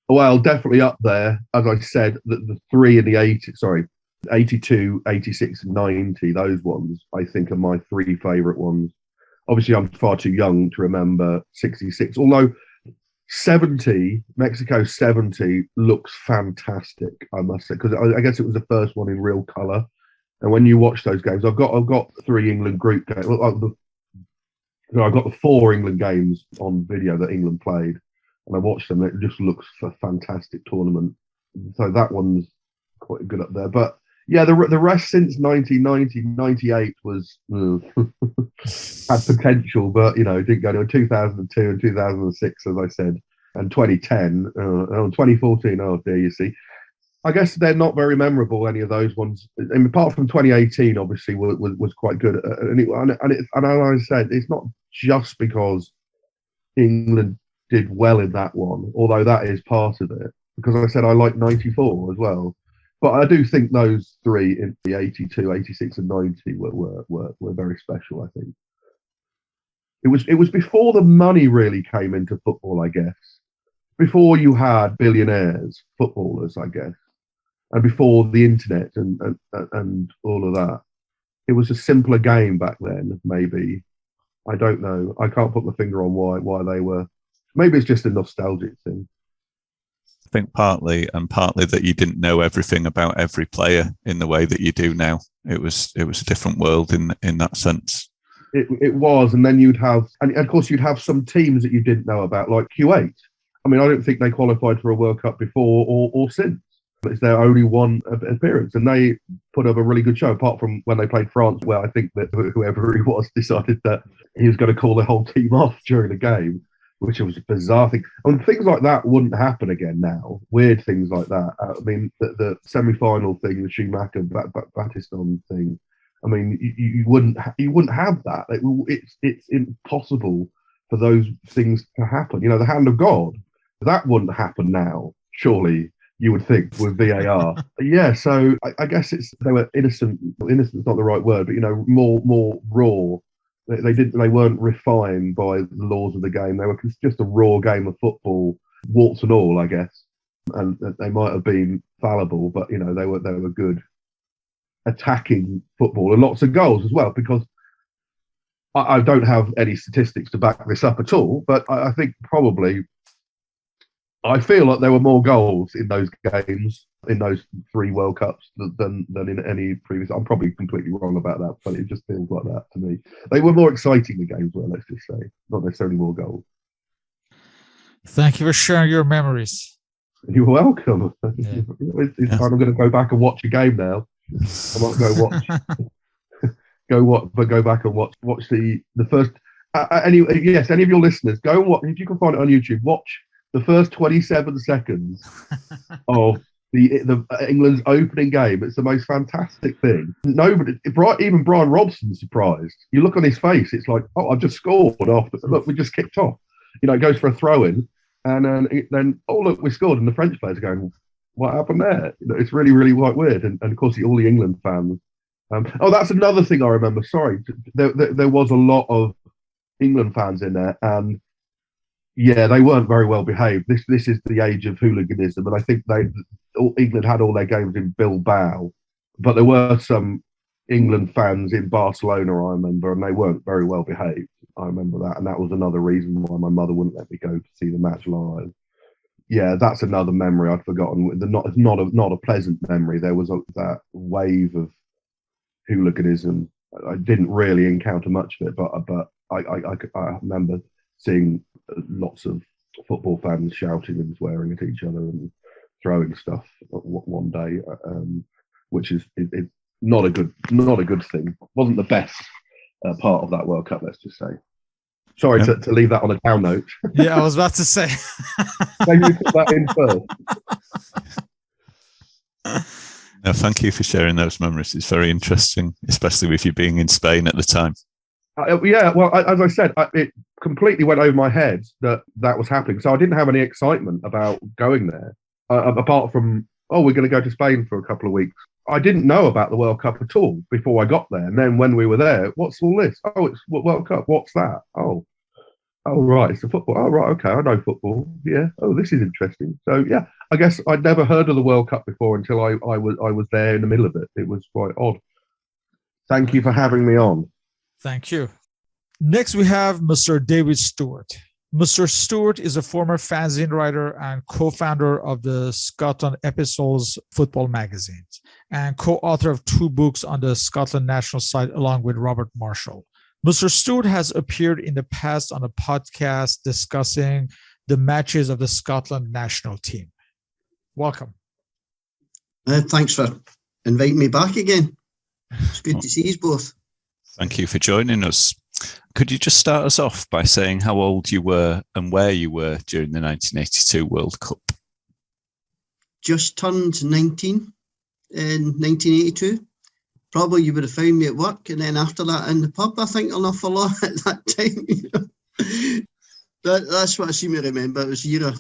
Well, definitely up there. As I said, the three in the 82, 86, and 90, those ones, I think are my three favourite ones. Obviously, I'm far too young to remember 66, although Mexico 70 looks fantastic, I must say, because I guess it was the first one in real colour. And when you watch those games, I've got 3 England group games. I've got the 4 England games on video that England played, and I watched them. It just looks a fantastic tournament. So that one's quite good up there. But yeah, the rest since 1990, 98 was had potential, but it didn't go to 2002 and 2006, as I said, and 2010, 2014. Oh dear, you see. I guess they're not very memorable, any of those ones. And apart from 2018, obviously, was quite good. And as I said, it's not just because England did well in that one, although that is part of it. Because I said I like 94 as well. But I do think those 3 in the 82, 86, and 90 were very special, I think. It was before the money really came into football, I guess. before you had billionaires, footballers, I guess, and before the internet and all of that. It was a simpler game back then, maybe. I don't know. I can't put my finger on why they were. Maybe it's just a nostalgic thing. I think partly that you didn't know everything about every player in the way that you do now. It was a different world in that sense. It was, and then you'd have, and of course you'd have some teams that you didn't know about, like Kuwait. I mean, I don't think they qualified for a World Cup before or since. It's their only one appearance, and they put up a really good show. Apart from when they played France, where I think that whoever he was decided that he was going to call the whole team off during the game, which was a bizarre thing. I mean, things like that wouldn't happen again now. Weird things like that. I mean, the semi-final thing, the Schumacher Battiston thing. I mean, you wouldn't have that. It's impossible for those things to happen. You know, the hand of God, that wouldn't happen now. Surely, you would think, with VAR. Yeah, so I guess they were innocent. Innocent's not the right word, but you know, more raw. They weren't refined by the laws of the game. They were just a raw game of football, warts and all, I guess. And they might have been fallible, but you know, they were good attacking football and lots of goals as well. Because I don't have any statistics to back this up at all, but I think probably. I feel like there were more goals in those games, in those 3 World Cups, than in any previous. I'm probably completely wrong about that, but it just feels like that to me. They were more exciting, the games were, let's just say, not necessarily more goals. Thank you for sharing your memories. You're welcome. Yeah. I'm going to go back and watch a game now. I might go back and watch the first. Any of your listeners, go and watch, if you can find it on YouTube, watch the first 27 seconds of the England's opening game. It's the most fantastic thing. Nobody, even Brian Robson's surprised. You look on his face, it's like, oh, I've just scored after. Look, we just kicked off. You know, it goes for a throw-in, and then oh look, we scored, and the French players are going, what happened there? You know, it's really, really quite weird. And of course, all the England fans. That's another thing I remember. Sorry, there was a lot of England fans in there, and yeah, they weren't very well behaved. This is the age of hooliganism, and I think England had all their games in Bilbao, but there were some England fans in Barcelona, I remember, and they weren't very well behaved. I remember that, and that was another reason why my mother wouldn't let me go to see the match live. Yeah, that's another memory I'd forgotten. Not a pleasant memory. There was that wave of hooliganism. I didn't really encounter much of it, but I remember seeing lots of football fans shouting and swearing at each other and throwing stuff one day, which is not a good thing. Wasn't the best part of that World Cup, let's just say. Sorry to leave that on a down note. Yeah, I was about to say. Maybe we put that in first. No, thank you for sharing those memories. It's very interesting, especially with you being in Spain at the time. Yeah, well, as I said, it completely went over my head that was happening. So I didn't have any excitement about going there, apart from, we're going to go to Spain for a couple of weeks. I didn't know about the World Cup at all before I got there. And then when we were there, what's all this? Oh, it's World Cup. What's that? Oh, right, it's the football. Oh, right, okay, I know football. Yeah. Oh, this is interesting. So, yeah, I guess I'd never heard of the World Cup before until I was there in the middle of it. It was quite odd. Thank you for having me on. Thank you. Next, we have Mr. David Stewart. Mr. Stewart is a former fanzine writer and co-founder of the Scotland Episodes football magazine and co-author of 2 books on the Scotland national side along with Robert Marshall. Mr. Stewart has appeared in the past on a podcast discussing the matches of the Scotland national team. Welcome. Thanks for inviting me back again. It's good to see you both. Thank you for joining us. Could you just start us off by saying how old you were and where you were during the 1982 World Cup? Just turned 19 in 1982. Probably you would have found me at work, and then after that in the pub, I think, an awful lot at that time. You know? That's what I seem to remember. It was a year of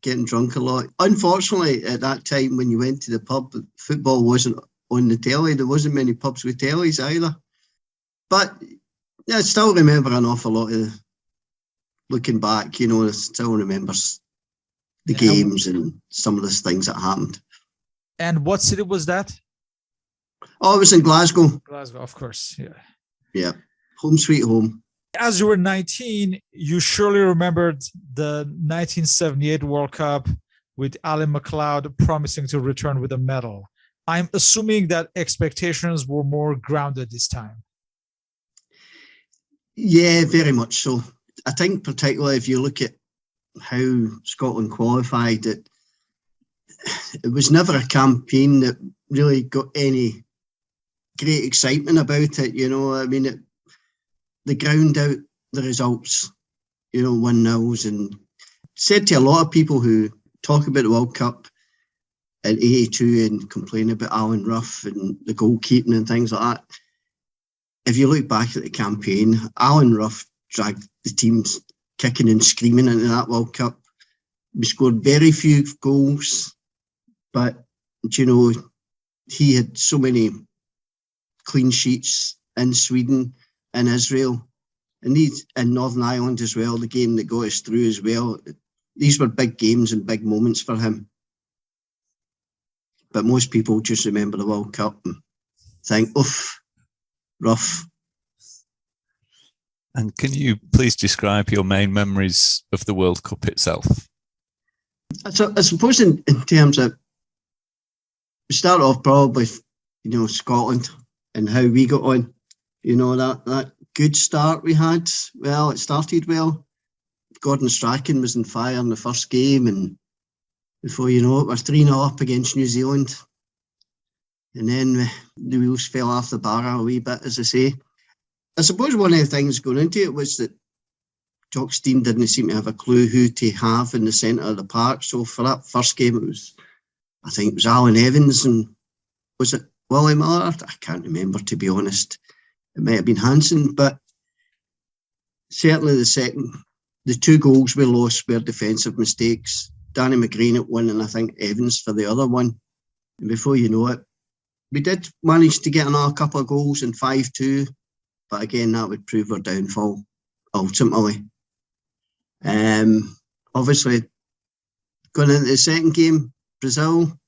getting drunk a lot. Unfortunately, at that time when you went to the pub, football wasn't on the telly. There wasn't many pubs with tellies either. But yeah, I still remember an awful lot of looking back, you know, I still remember the games and some of the things that happened. And what city was that? Oh, it was in Glasgow. Glasgow, of course. Yeah. Yeah. Home sweet home. As you were 19, you surely remembered the 1978 World Cup with Alan McLeod promising to return with a medal. I'm assuming that expectations were more grounded this time. Yeah, very much so. I think particularly if you look at how Scotland qualified, it was never a campaign that really got any great excitement about it. You know, I mean, they ground out the results, 1-0s, and said to a lot of people who talk about the World Cup in 82 and complain about Alan Rough and the goalkeeping and things like that. If you look back at the campaign, Alan Rough dragged the teams kicking and screaming into that World Cup. We scored very few goals, but, he had so many clean sheets in Sweden and Israel, and in Northern Ireland as well, the game that got us through as well. These were big games and big moments for him. But most people just remember the World Cup and think, oof, Rough. And can you please describe your main memories of the World Cup itself? So I suppose in terms of, we start off probably, Scotland and how we got on. That good start we had. Well, it started well. Gordon Strachan was on fire in the first game, and before you know it, we're 3-0 up against New Zealand. And then the wheels fell off the bar a wee bit, as I say. I suppose one of the things going into it was that Jock Stein didn't seem to have a clue who to have in the centre of the park. So for that first game, I think it was Alan Evans, and was it Willie Miller? I can't remember, to be honest. It might have been Hansen, but certainly the two goals we lost were defensive mistakes. Danny McGreen at one, and I think Evans for the other one. And before you know it, we did manage to get another couple of goals in 5-2, but again, that would prove our downfall ultimately. Obviously, going into the second game, Brazil,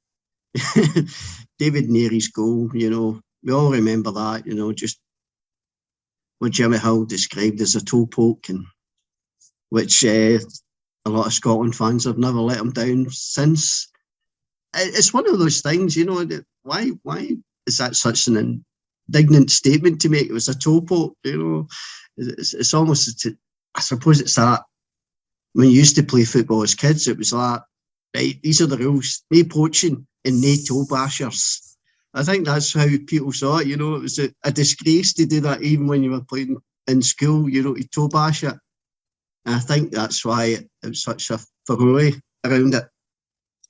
David Neary's goal, we all remember that, just what Jimmy Hill described as a toe poke, and which a lot of Scotland fans have never let him down since. It's one of those things, why is that such an indignant statement to make? It was a toe poke, it's almost, I suppose it's that, when you used to play football as kids, it was like, right, these are the rules, no poaching and no toe bashers. I think that's how people saw it, it was a disgrace to do that even when you were playing in school, to toe bash it. And I think that's why it was such a furore around it.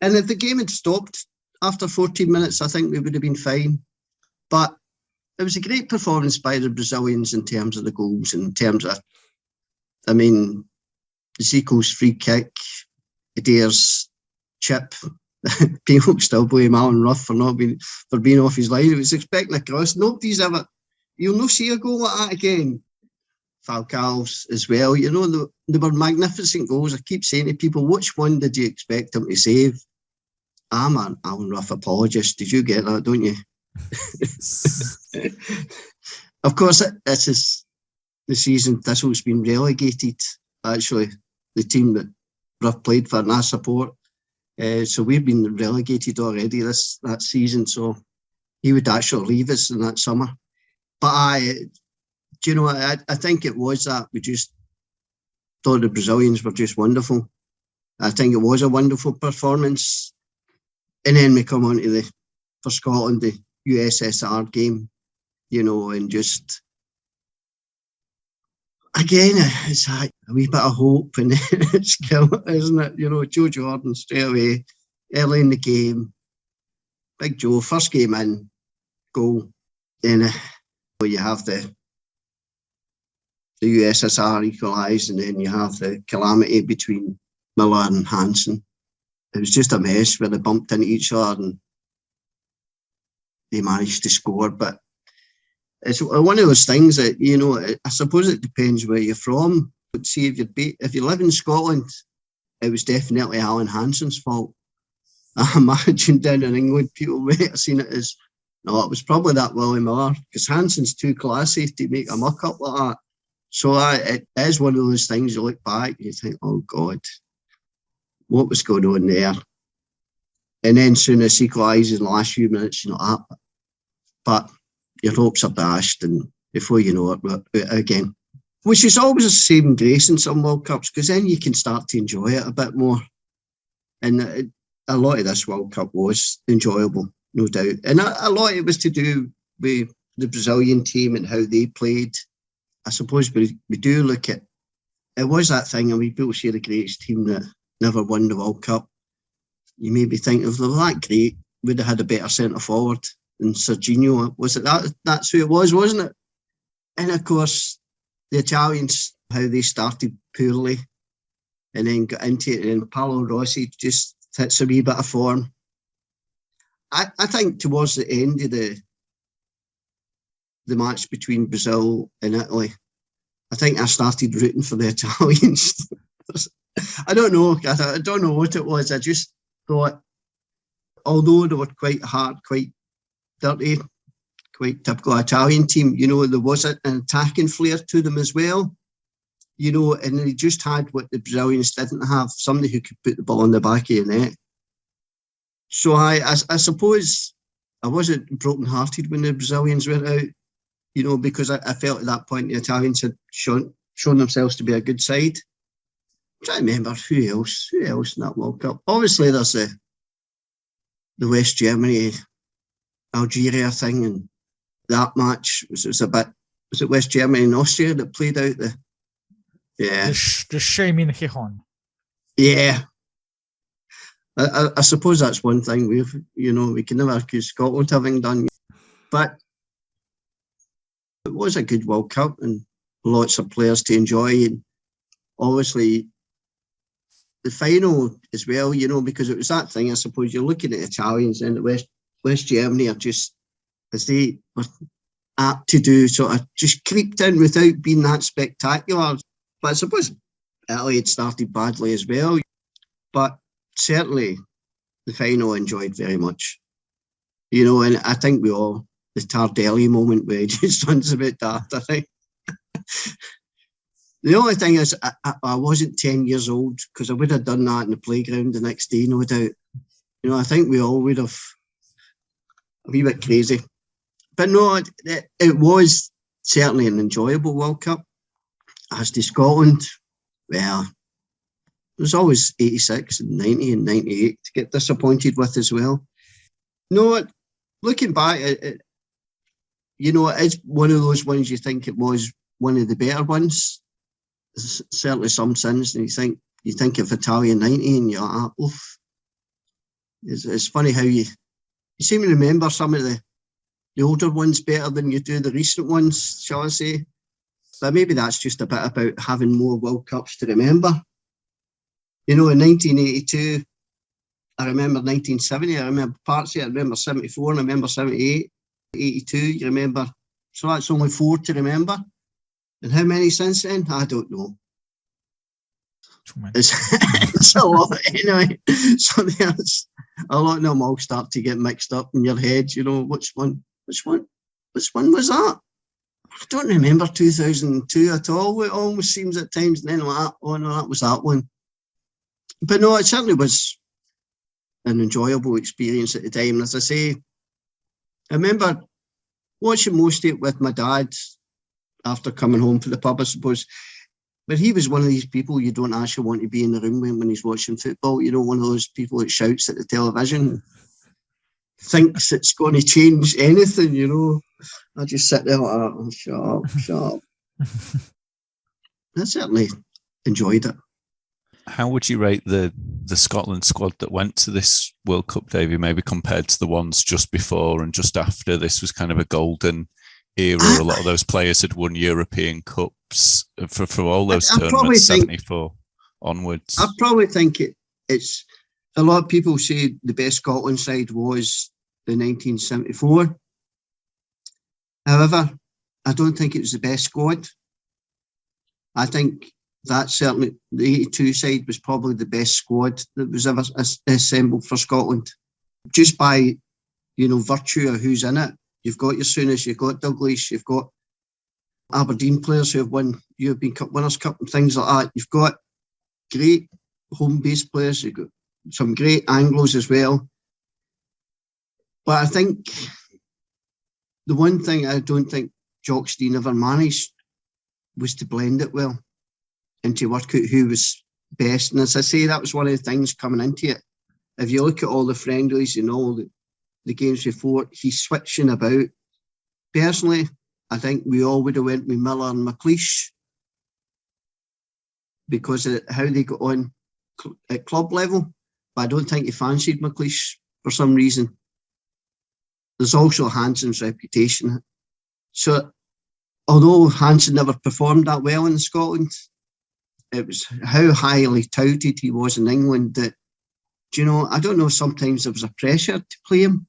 And if the game had stopped after 14 minutes, I think we would have been fine. But it was a great performance by the Brazilians in terms of the goals, in terms of, Zico's free kick, Adair's chip. People still blame Alan Rough for being off his line. It was expecting a cross. You'll not see a goal like that again. Falcao's as well. They were magnificent goals. I keep saying to people, which one did you expect him to save? I'm an Alan Rough apologist. Did you get that, don't you? Of course, this is the season Thistle's been relegated. Actually, the team that Rough played for and I support. So we've been relegated already that season. So he would actually leave us in that summer. But I think it was that we just thought the Brazilians were just wonderful. I think it was a wonderful performance. And then we come on to for Scotland, the USSR game, and just, again, it's like a wee bit of hope, and it's killed, isn't it? Joe Jordan straight away, early in the game, Big Joe, first game in, goal. Then you have the USSR equalise, and then you have the calamity between Miller and Hansen. It was just a mess where they bumped into each other and they managed to score. But it's one of those things that, I suppose it depends where you're from. But see, if you live in Scotland it was definitely Alan Hansen's fault. I imagine down in England, people might have seen it as, no, it was probably that Willie Miller, because Hansen's too classy to make a muck up like that. So it is one of those things you look back and you think, oh God, what was going on there? And then soon as he equalises in the last few minutes, you're not up. But your hopes are dashed, and before you know it, we're out again. Which is always the same grace in some World Cups, because then you can start to enjoy it a bit more. And a lot of this World Cup was enjoyable, no doubt. And a lot of it was to do with the Brazilian team and how they played. I suppose we do look at, it was that thing, and people say the greatest team that never won the World Cup. You maybe think if they were that great, would have had a better centre forward than Serginho. Was it that? That's who it was, wasn't it? And of course, the Italians, how they started poorly and then got into it, and Paolo Rossi just hits a wee bit of form. I think towards the end of the match between Brazil and Italy, I think I started rooting for the Italians. I don't know. I don't know what it was. I just thought, although they were quite hard, quite dirty, quite typical Italian team, you know, there was an attacking flair to them as well, you know, and they just had what the Brazilians didn't have, somebody who could put the ball on the back of your net. So I suppose I wasn't broken-hearted when the Brazilians went out, you know, because I felt at that point the Italians had shown themselves to be a good side. I'm trying to remember who else in that World Cup. Obviously, there's the West Germany Algeria thing, and that match was it West Germany and Austria that played out the shame in Shahan. Yeah. I suppose that's one thing we can never accuse Scotland having done, but it was a good World Cup and lots of players to enjoy, and obviously the final as well, you know, because it was that thing. I suppose you're looking at Italians and West Germany are just, as they were apt to do, sort of just creeped in without being that spectacular. But I suppose Italy had started badly as well. But certainly the final I enjoyed very much. You know, and I think we all, the Tardelli moment where he just runs about that, I think. The only thing is, I wasn't 10 years old, because I would have done that in the playground the next day, no doubt. You know, I think we all would have a wee bit crazy. But no, it was certainly an enjoyable World Cup. As to Scotland, well, there's always 86 and 90 and 98 to get disappointed with as well. No, looking back, you know, it is one of those ones you think it was one of the better ones. There's certainly some sins, and you think of Italian 90 and you're like, oof. It's funny how you seem to remember some of the older ones better than you do the recent ones, shall I say. But maybe that's just a bit about having more World Cups to remember. You know, in 1982, I remember 1970, I remember parts of it, I remember 74, and I remember 78, 82, you remember. So that's only 4 to remember. And how many since then? I don't know. It's a lot anyway. So there's a lot of them all start to get mixed up in your head. You know, which one was that? I don't remember 2002 at all. It almost seems at times, and then like, oh no, that was that one. But no, it certainly was an enjoyable experience at the time. And as I say, I remember watching most of it with my dad after coming home from the pub, I suppose. But he was one of these people you don't actually want to be in the room when he's watching football. You know, one of those people that shouts at the television, thinks it's going to change anything, you know. I just sit there like, oh, shut up. I certainly enjoyed it. How would you rate the Scotland squad that went to this World Cup, Davey, maybe compared to the ones just before and just after? This was kind of a golden era. A lot of those players had won European Cups for all those tournaments, 74 onwards. I probably think it's a lot of people say the best Scotland side was the 1974. However, I don't think it was the best squad. I think that certainly, the 82 side was probably the best squad that was ever assembled for Scotland. Just by, virtue of who's in it. You've got your Souness, you've got Douglas, you've got Aberdeen players who have won European Cup, Winners' Cup and things like that. You've got great home-based players. You've got some great Anglos as well. But I think the one thing I don't think Jock Stein ever managed was to blend it well and to work out who was best. And as I say, that was one of the things coming into it. If you look at all the friendlies and all the games before, he's switching about. Personally, I think we all would have went with Miller and McLeish because of how they got on at club level. But I don't think he fancied McLeish for some reason. There's also Hansen's reputation. So, although Hansen never performed that well in Scotland, it was how highly touted he was in England that, I don't know, sometimes there was a pressure to play him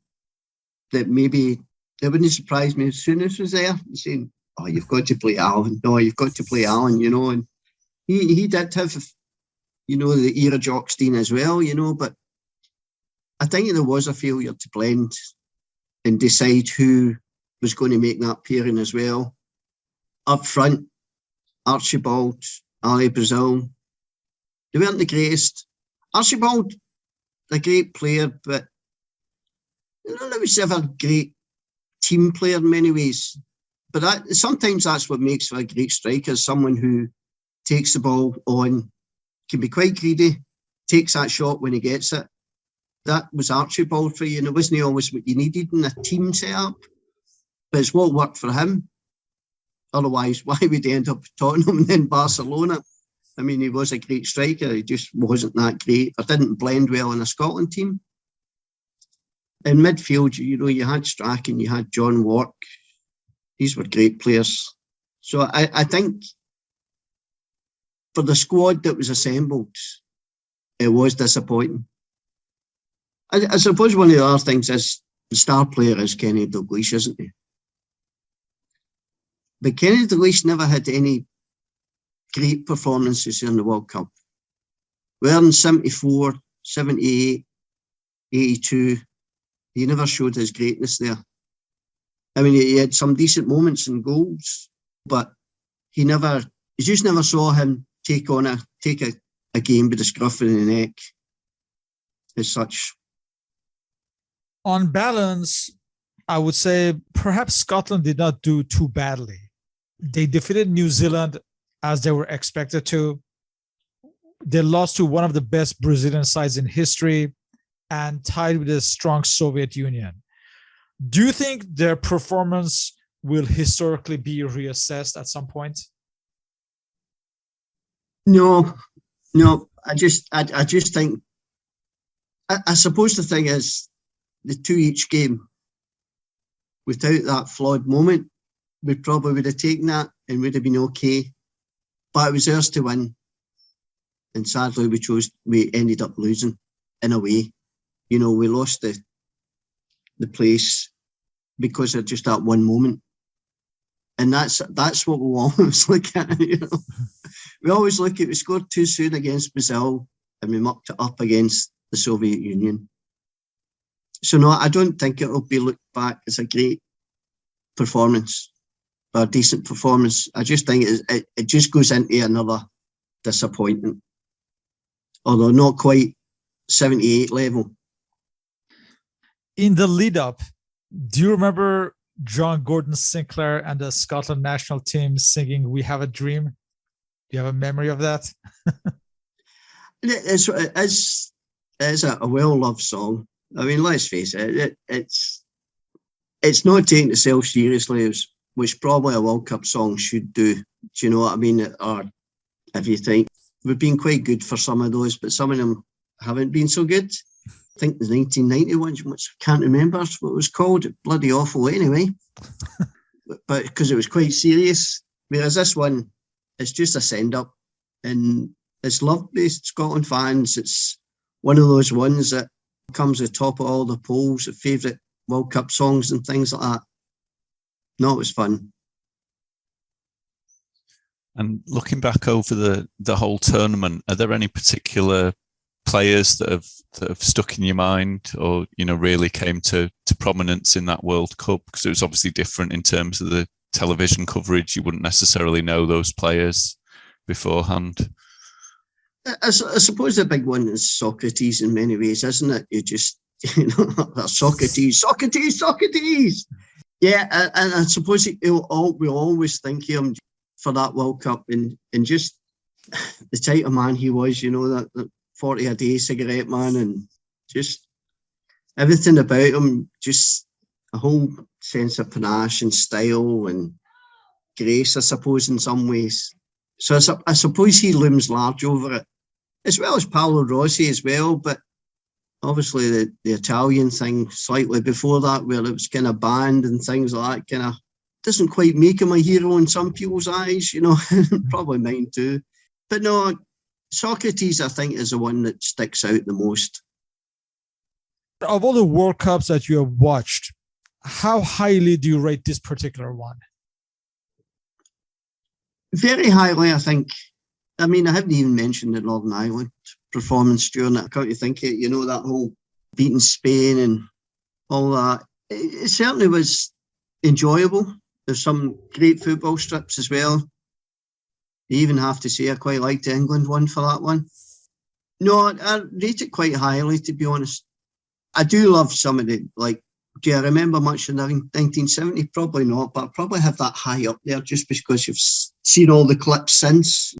that maybe it wouldn't surprise me as soon as was there saying, oh, you've got to play Alan. No, you've got to play Alan, and he did have, the era Jock Stein as well, but I think there was a failure to blend and decide who was going to make that pairing as well. Up front, Archibald, Ali Brazil, they weren't the greatest. Archibald, a great player, but he was ever a great team player in many ways. But sometimes that's what makes for a great striker, someone who takes the ball on, can be quite greedy, takes that shot when he gets it. That was Archibald for you, and it wasn't always what you needed in a team setup, but it's what worked for him. Otherwise, why would he end up at Tottenham and then Barcelona? I mean, he was a great striker, he just wasn't that great, or didn't blend well in a Scotland team. In midfield, you had Strachan, you had John Wark. These were great players. So I think for the squad that was assembled, it was disappointing. I suppose one of the other things is the star player is Kenny Dalglish, isn't he? But Kenny Dalglish never had any great performances in the World Cup. Where in 74, 78, 82, he never showed his greatness there. I mean, he had some decent moments and goals, but you just never saw him take a game by the scruff of the neck as such. On balance, I would say perhaps Scotland did not do too badly. They defeated New Zealand as they were expected to. They lost to one of the best Brazilian sides in history and tied with a strong Soviet Union. Do you think their performance will historically be reassessed at some point? No. I just think. I suppose the thing is, the 2-each game, without that flawed moment, we probably would have taken that and would have been okay. But it was ours to win, and sadly we ended up losing in a way. We lost the place because of just that one moment. And that's what we'll always look at. We always look at, we scored too soon against Brazil and we mucked it up against the Soviet Union. So no, I don't think it'll be looked back as a great performance or a decent performance. I just think it just goes into another disappointment. Although not quite 78 level. In the lead up, do you remember John Gordon Sinclair and the Scotland national team singing "We Have a Dream"? Do you have a memory of that? It's a well-loved song. I mean, let's face it, it's not taking itself seriously, which probably a World Cup song should do. Do you know what I mean? Or if you think, we've been quite good for some of those, but some of them haven't been so good. I think the 1990 one, which I can't remember what it was called, bloody awful anyway. But because it was quite serious. Whereas this one, it's just a send-up. And it's loved by Scotland fans. It's one of those ones that comes at the top of all the polls of favourite World Cup songs and things like that. No, it was fun. And looking back over the whole tournament, are there any particular players that have stuck in your mind, or really came to prominence in that World Cup? Because it was obviously different in terms of the television coverage. You wouldn't necessarily know those players beforehand. I suppose the big one is Socrates in many ways, isn't it? You just, Socrates. Yeah, and I suppose we always think of him for that World Cup and just the type of man he was, that 40 a day cigarette man, and just everything about him, just a whole sense of panache and style and grace, I suppose, in some ways. So I suppose he looms large over it, as well as Paolo Rossi as well, but obviously the Italian thing slightly before that, where it was kind of banned and things like that, kind of doesn't quite make him a hero in some people's eyes, probably mine too. But no, Socrates, I think, is the one that sticks out the most. Of all the World Cups that you have watched, how highly do you rate this particular one? Very highly, I think. I mean, I haven't even mentioned the Northern Ireland performance during it. I can't think of it, that whole beating Spain and all that. It certainly was enjoyable. There's some great football strips as well. You even have to say I quite liked the England one for that one. No, I rate it quite highly, to be honest. I do love some of the, do I remember much in the 1970? Probably not, but I probably have that high up there just because you've seen all the clips since.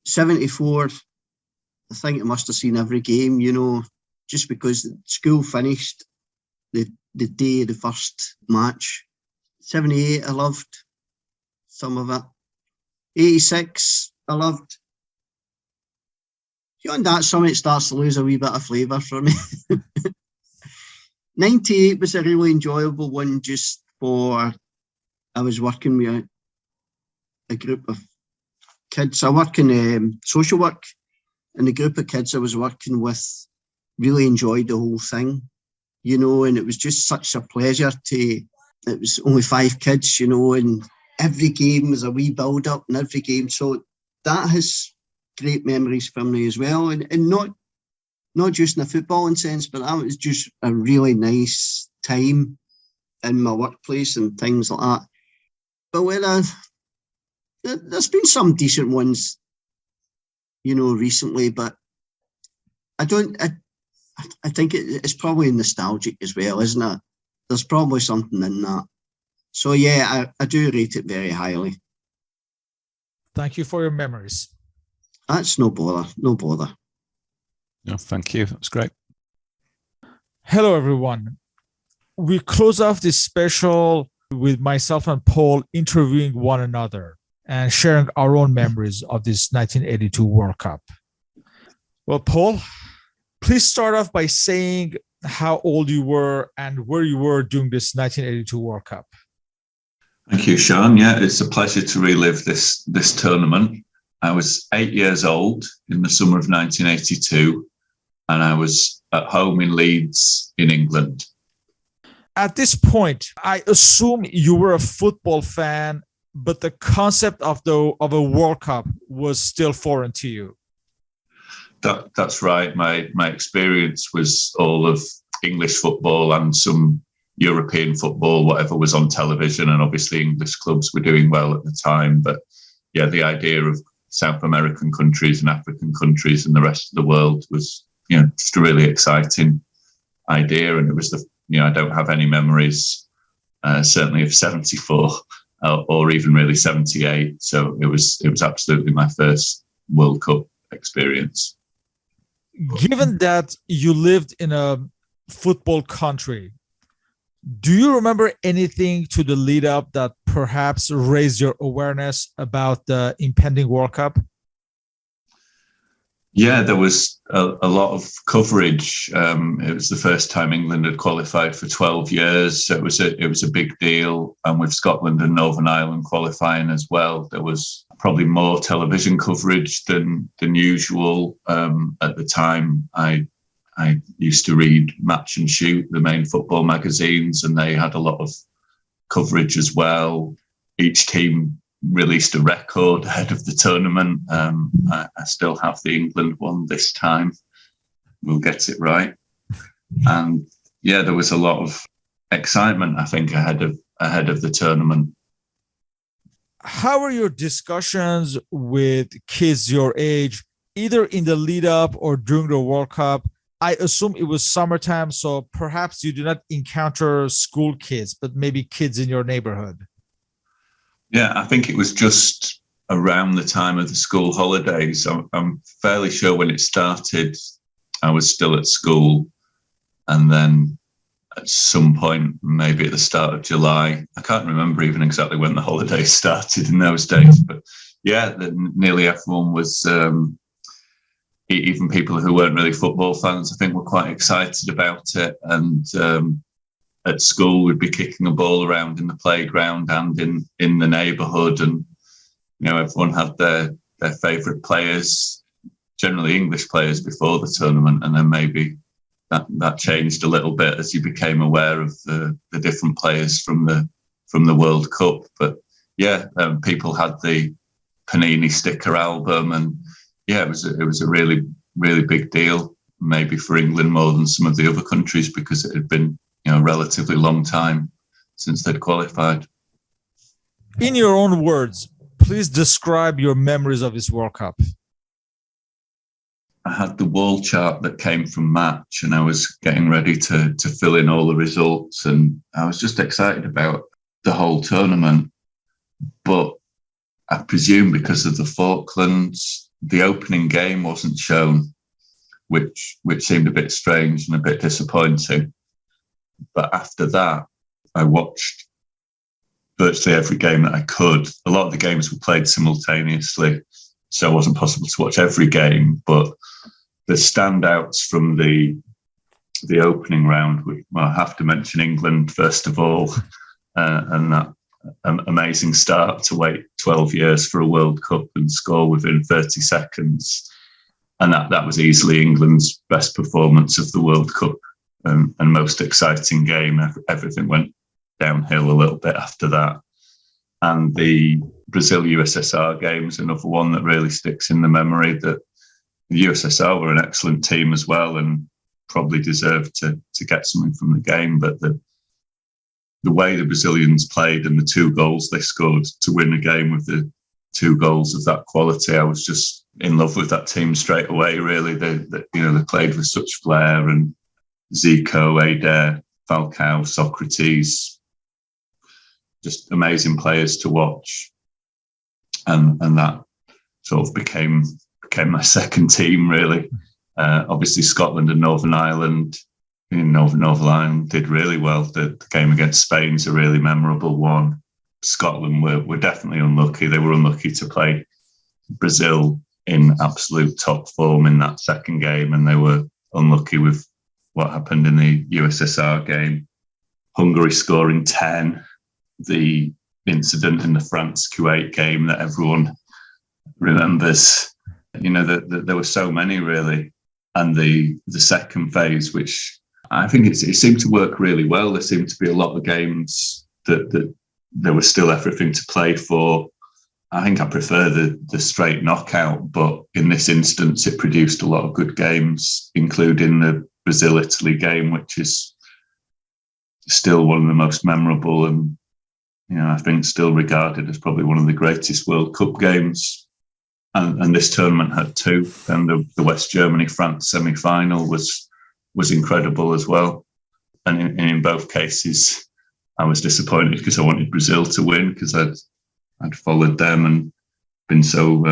74, I think I must have seen every game, just because school finished the day of the first match. 78, I loved some of it. 86, I loved. Beyond that, some of it starts to lose a wee bit of flavour for me. 98 was a really enjoyable one just for, I was working with a group of kids. I work in social work, and the group of kids I was working with really enjoyed the whole thing, and it was just such a pleasure it was only 5 kids, and every game was a wee build-up in every game. So that has great memories for me as well. And not just in a footballing sense, but that was just a really nice time in my workplace and things like that. But there's been some decent ones, recently, but I think it's probably nostalgic as well, isn't it? There's probably something in that. So yeah, I do rate it very highly. Thank you for your memories. That's no bother. No, thank you. That's great. Hello, everyone. We close off this special with myself and Paul interviewing one another and sharing our own memories of this 1982 World Cup. Well, Paul, please start off by saying how old you were and where you were during this 1982 World Cup. Thank you, Shahan. Yeah, it's a pleasure to relive this tournament. I was 8 years old in the summer of 1982, and I was at home in Leeds in England. At this point, I assume you were a football fan, but the concept of a World Cup was still foreign to you. That's right. My experience was all of English football and some European football, whatever was on television, and obviously English clubs were doing well at the time. But yeah, the idea of South American countries and African countries and the rest of the world was, just a really exciting idea. And it was I don't have any memories, certainly of 74 or even really 78. So it was absolutely my first World Cup experience. Given that you lived in a football country, do you remember anything to the lead up that perhaps raised your awareness about the impending World Cup? Yeah, there was a lot of coverage. It was the first time England had qualified for 12 years. So it was a big deal. And with Scotland and Northern Ireland qualifying as well, there was probably more television coverage than usual. At the time, I used to read Match and Shoot, the main football magazines, and they had a lot of coverage as well. Each team released a record ahead of the tournament. I still have the England one this time. We'll get it right. And yeah, there was a lot of excitement, I think, ahead of the tournament. How are your discussions with kids your age, either in the lead up or during the World Cup? I assume it was summertime, so perhaps you did not encounter school kids, but maybe kids in your neighborhood. Yeah, I think it was just around the time of the school holidays. I'm fairly sure when it started, I was still at school. And then at some point, maybe at the start of July, I can't remember even exactly when the holidays started in those days. But yeah, nearly everyone was, even people who weren't really football fans, I think were quite excited about it. And at school, we'd be kicking a ball around in the playground and in the neighbourhood. And, you know, everyone had their favourite players, generally English players, before the tournament. And then maybe that changed a little bit as you became aware of the different players from the World Cup. But yeah, people had the Panini sticker album, and yeah, it was a really, really big deal, maybe for England more than some of the other countries, because it had been, you know, a relatively long time since they'd qualified. In your own words, please describe your memories of this World Cup. I had the wall chart that came from Match, and I was getting ready to fill in all the results, and I was just excited about the whole tournament. But I presume because of the Falklands, the opening game wasn't shown, which seemed a bit strange and a bit disappointing. But after that, I watched virtually every game that I could. A lot of the games were played simultaneously, so it wasn't possible to watch every game. But the standouts from the opening round, well, I have to mention England first of all, and that amazing start to wait 12 years for a World Cup and score within 30 seconds. And that was easily England's best performance of the World Cup, and most exciting game. Everything went downhill a little bit after that. And the Brazil-USSR game is another one that really sticks in the memory, that the USSR were an excellent team as well and probably deserved to get something from the game. But the way the Brazilians played and the 2 goals they scored to win a game with the 2 goals of that quality, I was just in love with that team straight away, really. They played with such flair, and Zico, Eder, Falcao, Socrates, just amazing players to watch. And that sort of became my second team, really. Obviously, Scotland and Northern Ireland. Northern Ireland did really well. The game against Spain is a really memorable one. Scotland were definitely unlucky. They were unlucky to play Brazil in absolute top form in that second game, and they were unlucky with what happened in the USSR game. Hungary scoring 10, the incident in the France-Kuwait game that everyone remembers. You know, there were so many, really. And the second phase, which I think it seemed to work really well. There seemed to be a lot of games that there was still everything to play for. I think I prefer the straight knockout, but in this instance, it produced a lot of good games, including the Brazil-Italy game, which is still one of the most memorable and, you know, I think still regarded as probably one of the greatest World Cup games. And this tournament had 2. And the West Germany-France semi-final was incredible as well. And in both cases, I was disappointed because I wanted Brazil to win, because I'd followed them and been so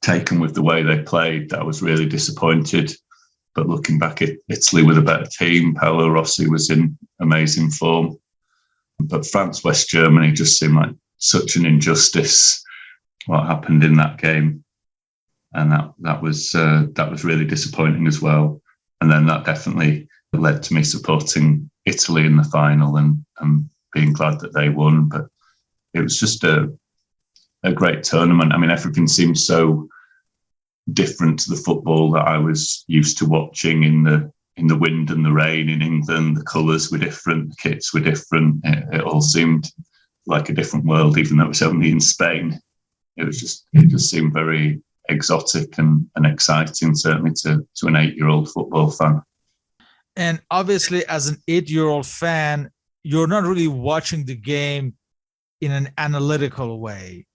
taken with the way they played that I was really disappointed. But looking back at Italy with a better team, Paolo Rossi was in amazing form. But France, West Germany just seemed like such an injustice, what happened in that game. And that was really disappointing as well. And then that definitely led to me supporting Italy in the final and being glad that they won. But it was just a great tournament. I mean, everything seemed so different to the football that I was used to watching in the wind and the rain in England. The colours were different, the kits were different. It all seemed like a different world, even though it was only in Spain. it just seemed very exotic and exciting, certainly to an 8-year-old football fan. And obviously, as an 8-year-old fan, you're not really watching the game in an analytical way.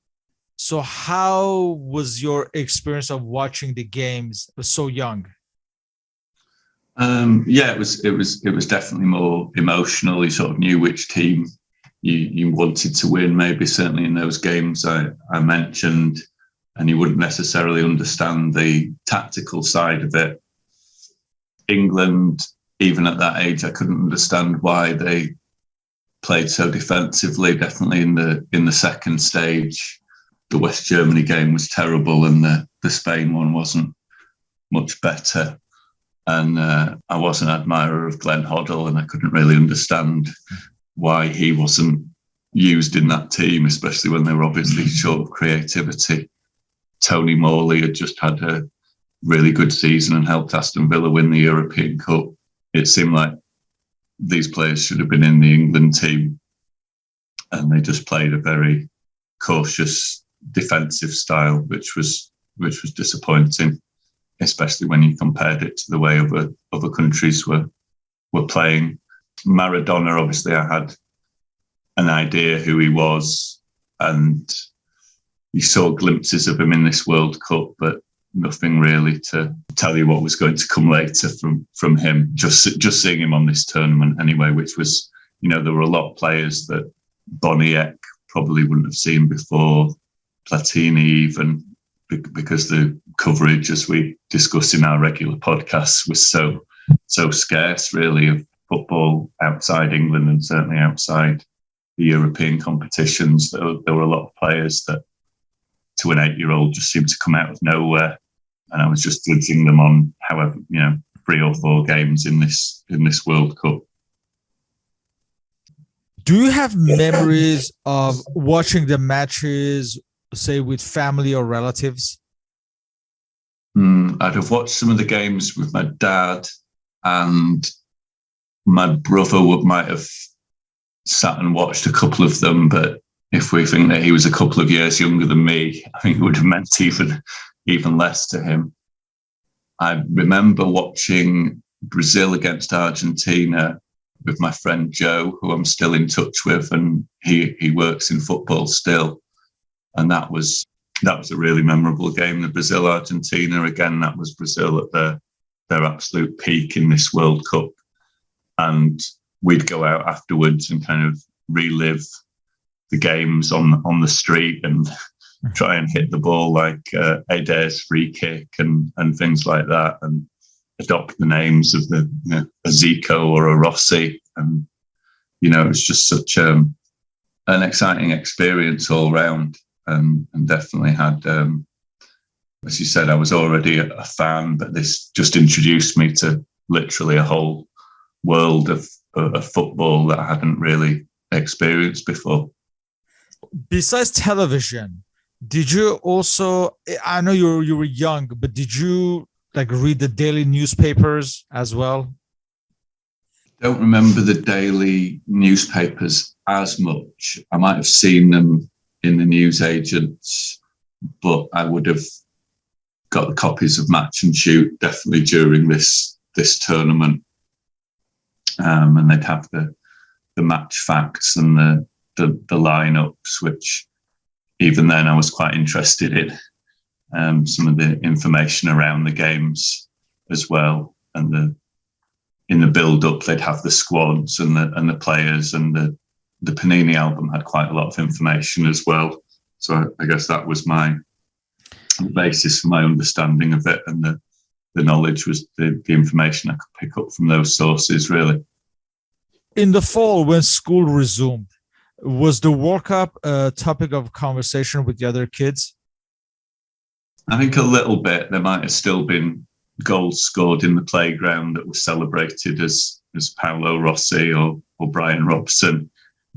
So how was your experience of watching the games so young? It was definitely more emotional. You sort of knew which team you wanted to win, maybe certainly in those games I mentioned, and you wouldn't necessarily understand the tactical side of it. England, even at that age, I couldn't understand why they played so defensively. Definitely in the second stage, the West Germany game was terrible, and the Spain one wasn't much better. And I was an admirer of Glenn Hoddle, and I couldn't really understand why he wasn't used in that team, especially when they were obviously short of creativity. Tony Morley had just had a really good season and helped Aston Villa win the European Cup. It seemed like these players should have been in the England team, and they just played a very cautious defensive style, which was disappointing, especially when you compared it to the way other countries were playing. Maradona, obviously, I had an idea who he was, and you saw glimpses of him in this World Cup, but nothing really to tell you what was going to come later from him. Just seeing him on this tournament anyway, which was, there were a lot of players that Boniek probably wouldn't have seen before, Platini even, because the coverage, as we discuss in our regular podcasts, was so scarce, really, of football outside England and certainly outside the European competitions. There were a lot of players that, to an 8-year-old, just seemed to come out of nowhere, and I was just judging them on however 3 or 4 games in this World Cup. Do you have memories of watching the matches, say, with family or relatives? I'd have watched some of the games with my dad, and my brother might have sat and watched a couple of them, but if we think that he was a couple of years younger than me, I think it would have meant even less to him. I remember watching Brazil against Argentina with my friend Joe, who I'm still in touch with, and he works in football still. And that was a really memorable game. The Brazil-Argentina, again, that was Brazil at their absolute peak in this World Cup. And we'd go out afterwards and kind of relive the games on the street and try and hit the ball like Eder's free kick and things like that, and adopt the names of a Zico or a Rossi. And, it was just such an exciting experience all round, and definitely had, as you said, I was already a fan, but this just introduced me to literally a whole world of football that I hadn't really experienced before. Besides television, did you also, I know you were young, but did you read the daily newspapers as well? I don't remember the daily newspapers as much. I might have seen them in the newsagents, but I would have got the copies of Match and Shoot definitely during this tournament. And they'd have the match facts and the lineups, which even then I was quite interested in. Some of the information around the games as well, and in the build-up they'd have the squads and the players, and the Panini album had quite a lot of information as well. So I guess that was the basis for my understanding of it, and the knowledge was the information I could pick up from those sources, really. In the fall, when school resumed, was the World Cup a topic of conversation with the other kids? I think a little bit. There might have still been goals scored in the playground that were celebrated as Paolo Rossi or Brian Robson.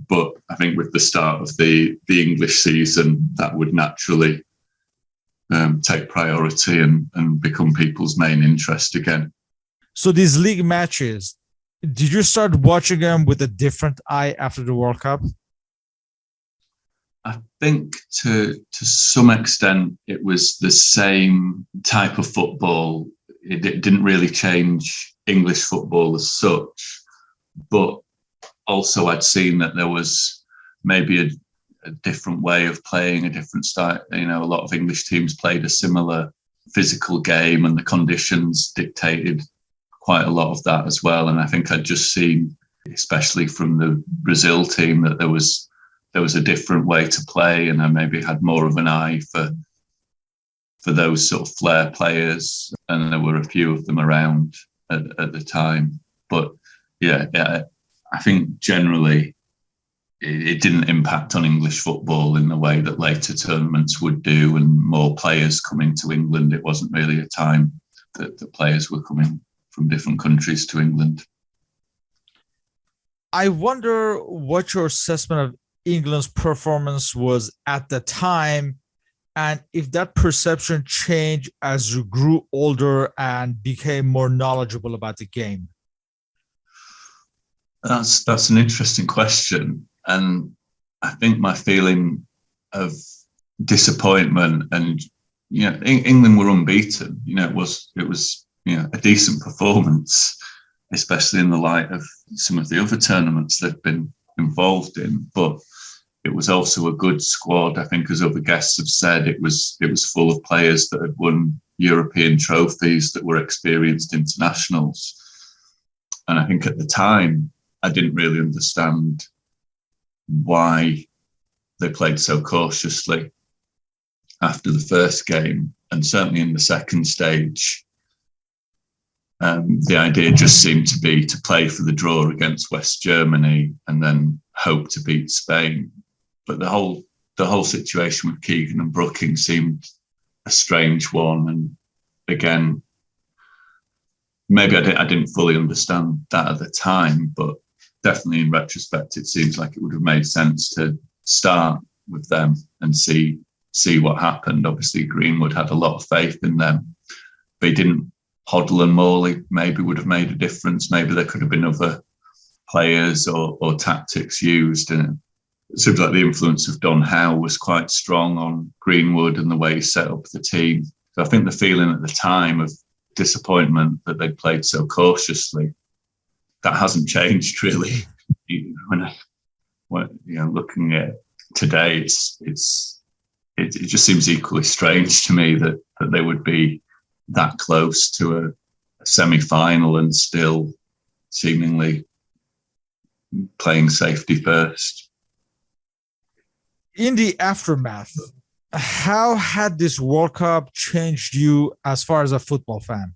But I think with the start of the English season, that would naturally take priority and become people's main interest again. So these league matches, did you start watching them with a different eye after the World Cup? I think to some extent it was the same type of football. It didn't really change English football as such, but also I'd seen that there was maybe a different way of playing, a different style. You know, a lot of English teams played a similar physical game, and the conditions dictated quite a lot of that as well. And I think I'd just seen, especially from the Brazil team, that there was a different way to play, and I maybe had more of an eye for those sort of flair players, and there were a few of them around at the time. But yeah, I think generally it didn't impact on English football in the way that later tournaments would do, and more players coming to England. It wasn't really a time that the players were coming from different countries to England. I wonder what your assessment of England's performance was at the time, and if that perception changed as you grew older and became more knowledgeable about the game. That's an interesting question. And I think my feeling of disappointment, and England were unbeaten. It was a decent performance, especially in the light of some of the other tournaments they've been involved in. But it was also a good squad. I think, as other guests have said, it was full of players that had won European trophies, that were experienced internationals. And I think at the time, I didn't really understand why they played so cautiously after the first game, and certainly in the second stage. The idea just seemed to be to play for the draw against West Germany and then hope to beat Spain. But the whole situation with Keegan and Brooking seemed a strange one. And again, maybe I didn't fully understand that at the time, but definitely in retrospect, it seems like it would have made sense to start with them and see what happened. Obviously, Greenwood had a lot of faith in them, but he didn't. Hoddle and Morley maybe would have made a difference. Maybe there could have been other players or tactics used. And it seems like the influence of Don Howe was quite strong on Greenwood and the way he set up the team. So I think the feeling at the time of disappointment that they played so cautiously, that hasn't changed really. When looking at today, it just seems equally strange to me that they would be that close to a semi-final and still seemingly playing safety first. In the aftermath, how had this World Cup changed you as far as a football fan?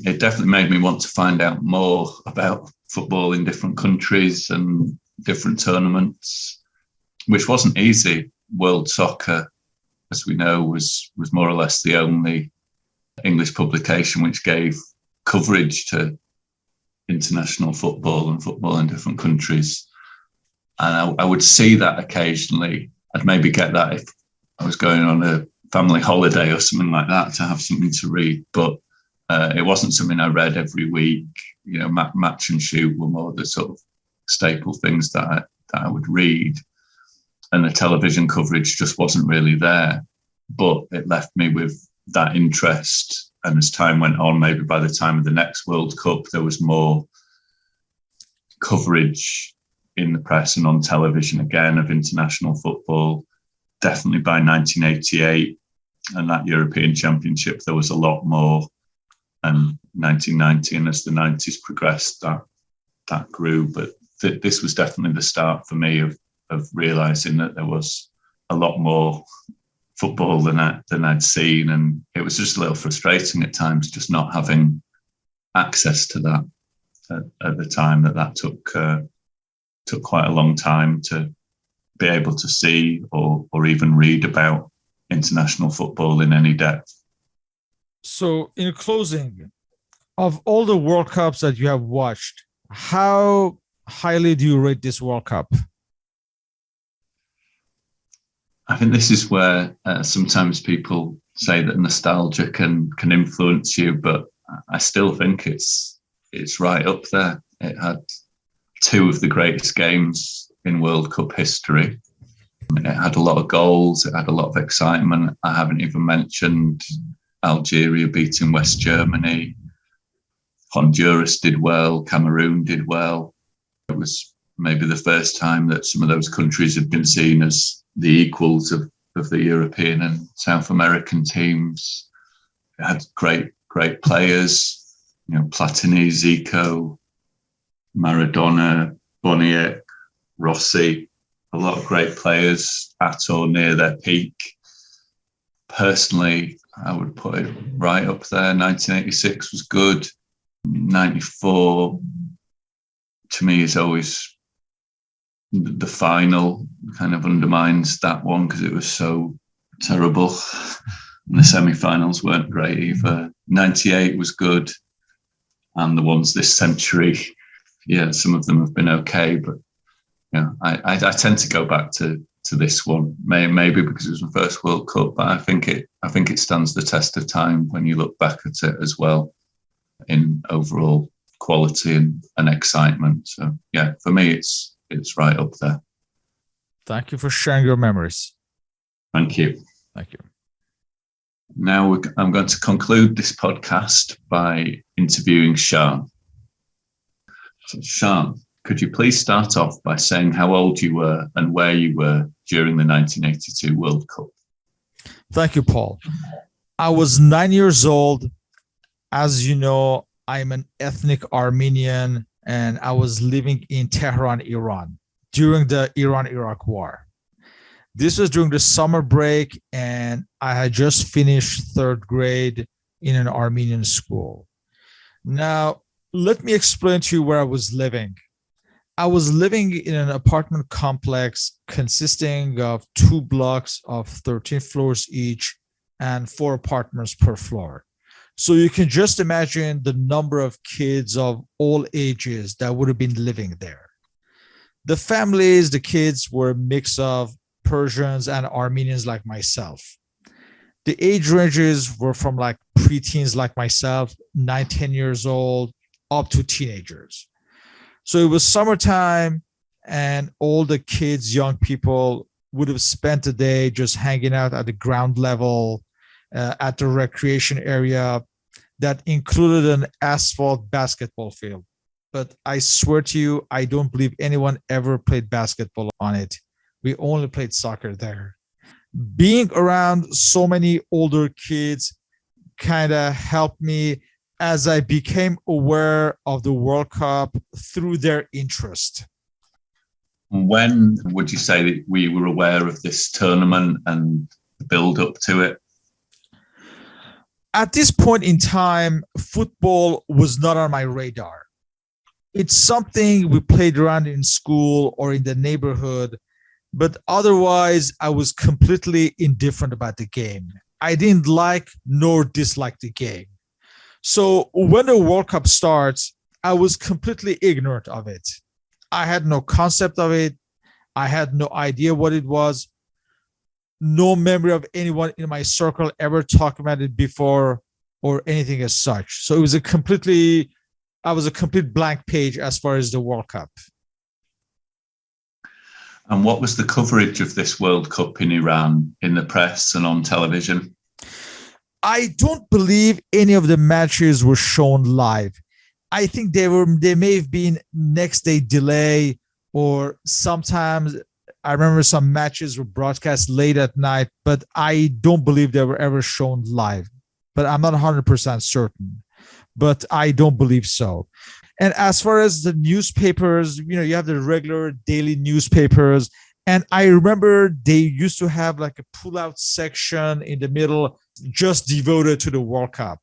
It definitely made me want to find out more about football in different countries and different tournaments, which wasn't easy. World Soccer, as we know, was more or less the only English publication which gave coverage to international football and football in different countries. And I would see that occasionally. I'd maybe get that if I was going on a family holiday or something like that, to have something to read. But it wasn't something I read every week. Match and Shoot were more the sort of staple things that I would read. And the television coverage just wasn't really there. But it left me with that interest. And as time went on, maybe by the time of the next World Cup, there was more coverage in the press and on television again of international football. Definitely by 1988 and that European Championship, there was a lot more. And 1990, and as the 90s progressed, that grew. But this was definitely the start for me of realising that there was a lot more football than I'd seen. And it was just a little frustrating at times, just not having access to that at the time. That took quite a long time to be able to see or even read about international football in any depth. So in closing, of all the World Cups that you have watched, how highly do you rate this World Cup? I think this is where sometimes people say that nostalgia can influence you, but I still think it's right up there. It had two of the greatest games in World Cup history. I mean, it had a lot of goals. It had a lot of excitement. I haven't even mentioned Algeria beating West Germany. Honduras did well. Cameroon did well. It was maybe the first time that some of those countries have been seen as the equals of the European and South American teams. It had great players, Platini, Zico, Maradona, Boniek, Rossi, a lot of great players at or near their peak. Personally, I would put it right up there. 1986 was good. 94, to me, is always the final, kind of undermines that one because it was so terrible. And the semi-finals weren't great either. 98 was good. And the ones this century, some of them have been okay, but I tend to go back to this one, maybe because it was my first World Cup, but I think it stands the test of time when you look back at it as well in overall quality and excitement. So for me, it's right up there. Thank you for sharing your memories. Thank you. Thank you. Now I'm going to conclude this podcast by interviewing Shahan. So Shahan, could you please start off by saying how old you were and where you were during the 1982 World Cup? Thank you, Paul. I was 9 years old. As you know, I'm an ethnic Armenian, and I was living in Tehran, Iran, during the Iran-Iraq War. This was during the summer break, and I had just finished third grade in an Armenian school. Now, let me explain to you where I was living. I was living in an apartment complex consisting of 2 blocks of 13 floors each and 4 apartments per floor. So you can just imagine the number of kids of all ages that would have been living there. The families, the kids were a mix of Persians and Armenians like myself. The age ranges were from like preteens like myself, 9, 10 years old, up to teenagers. So it was summertime, and all the kids, young people, would have spent the day just hanging out at the ground level at the recreation area that included an asphalt basketball field. But I swear to you, I don't believe anyone ever played basketball on it. We only played soccer there. Being around so many older kids kind of helped me as I became aware of the World Cup through their interest. When would you say that we were aware of this tournament and the build up to it? At this point in time, football was not on my radar. It's something we played around in school or in the neighborhood, but otherwise I was completely indifferent about the game. I didn't like nor dislike the game. So when the World Cup starts, I was completely ignorant of it. I had no concept of it. I had no idea what it was. No memory of anyone in my circle ever talking about it before or anything as such. So I was a complete blank page as far as the World Cup. And what was the coverage of this World Cup in Iran, in the press and on television? I don't believe any of the matches were shown live. I think they may have been next day delay, or sometimes I remember some matches were broadcast late at night, but I don't believe they were ever shown live. But I'm not 100% certain, but I don't believe so. And as far as the newspapers, you have the regular daily newspapers. And I remember they used to have like a pull-out section in the middle just devoted to the World Cup.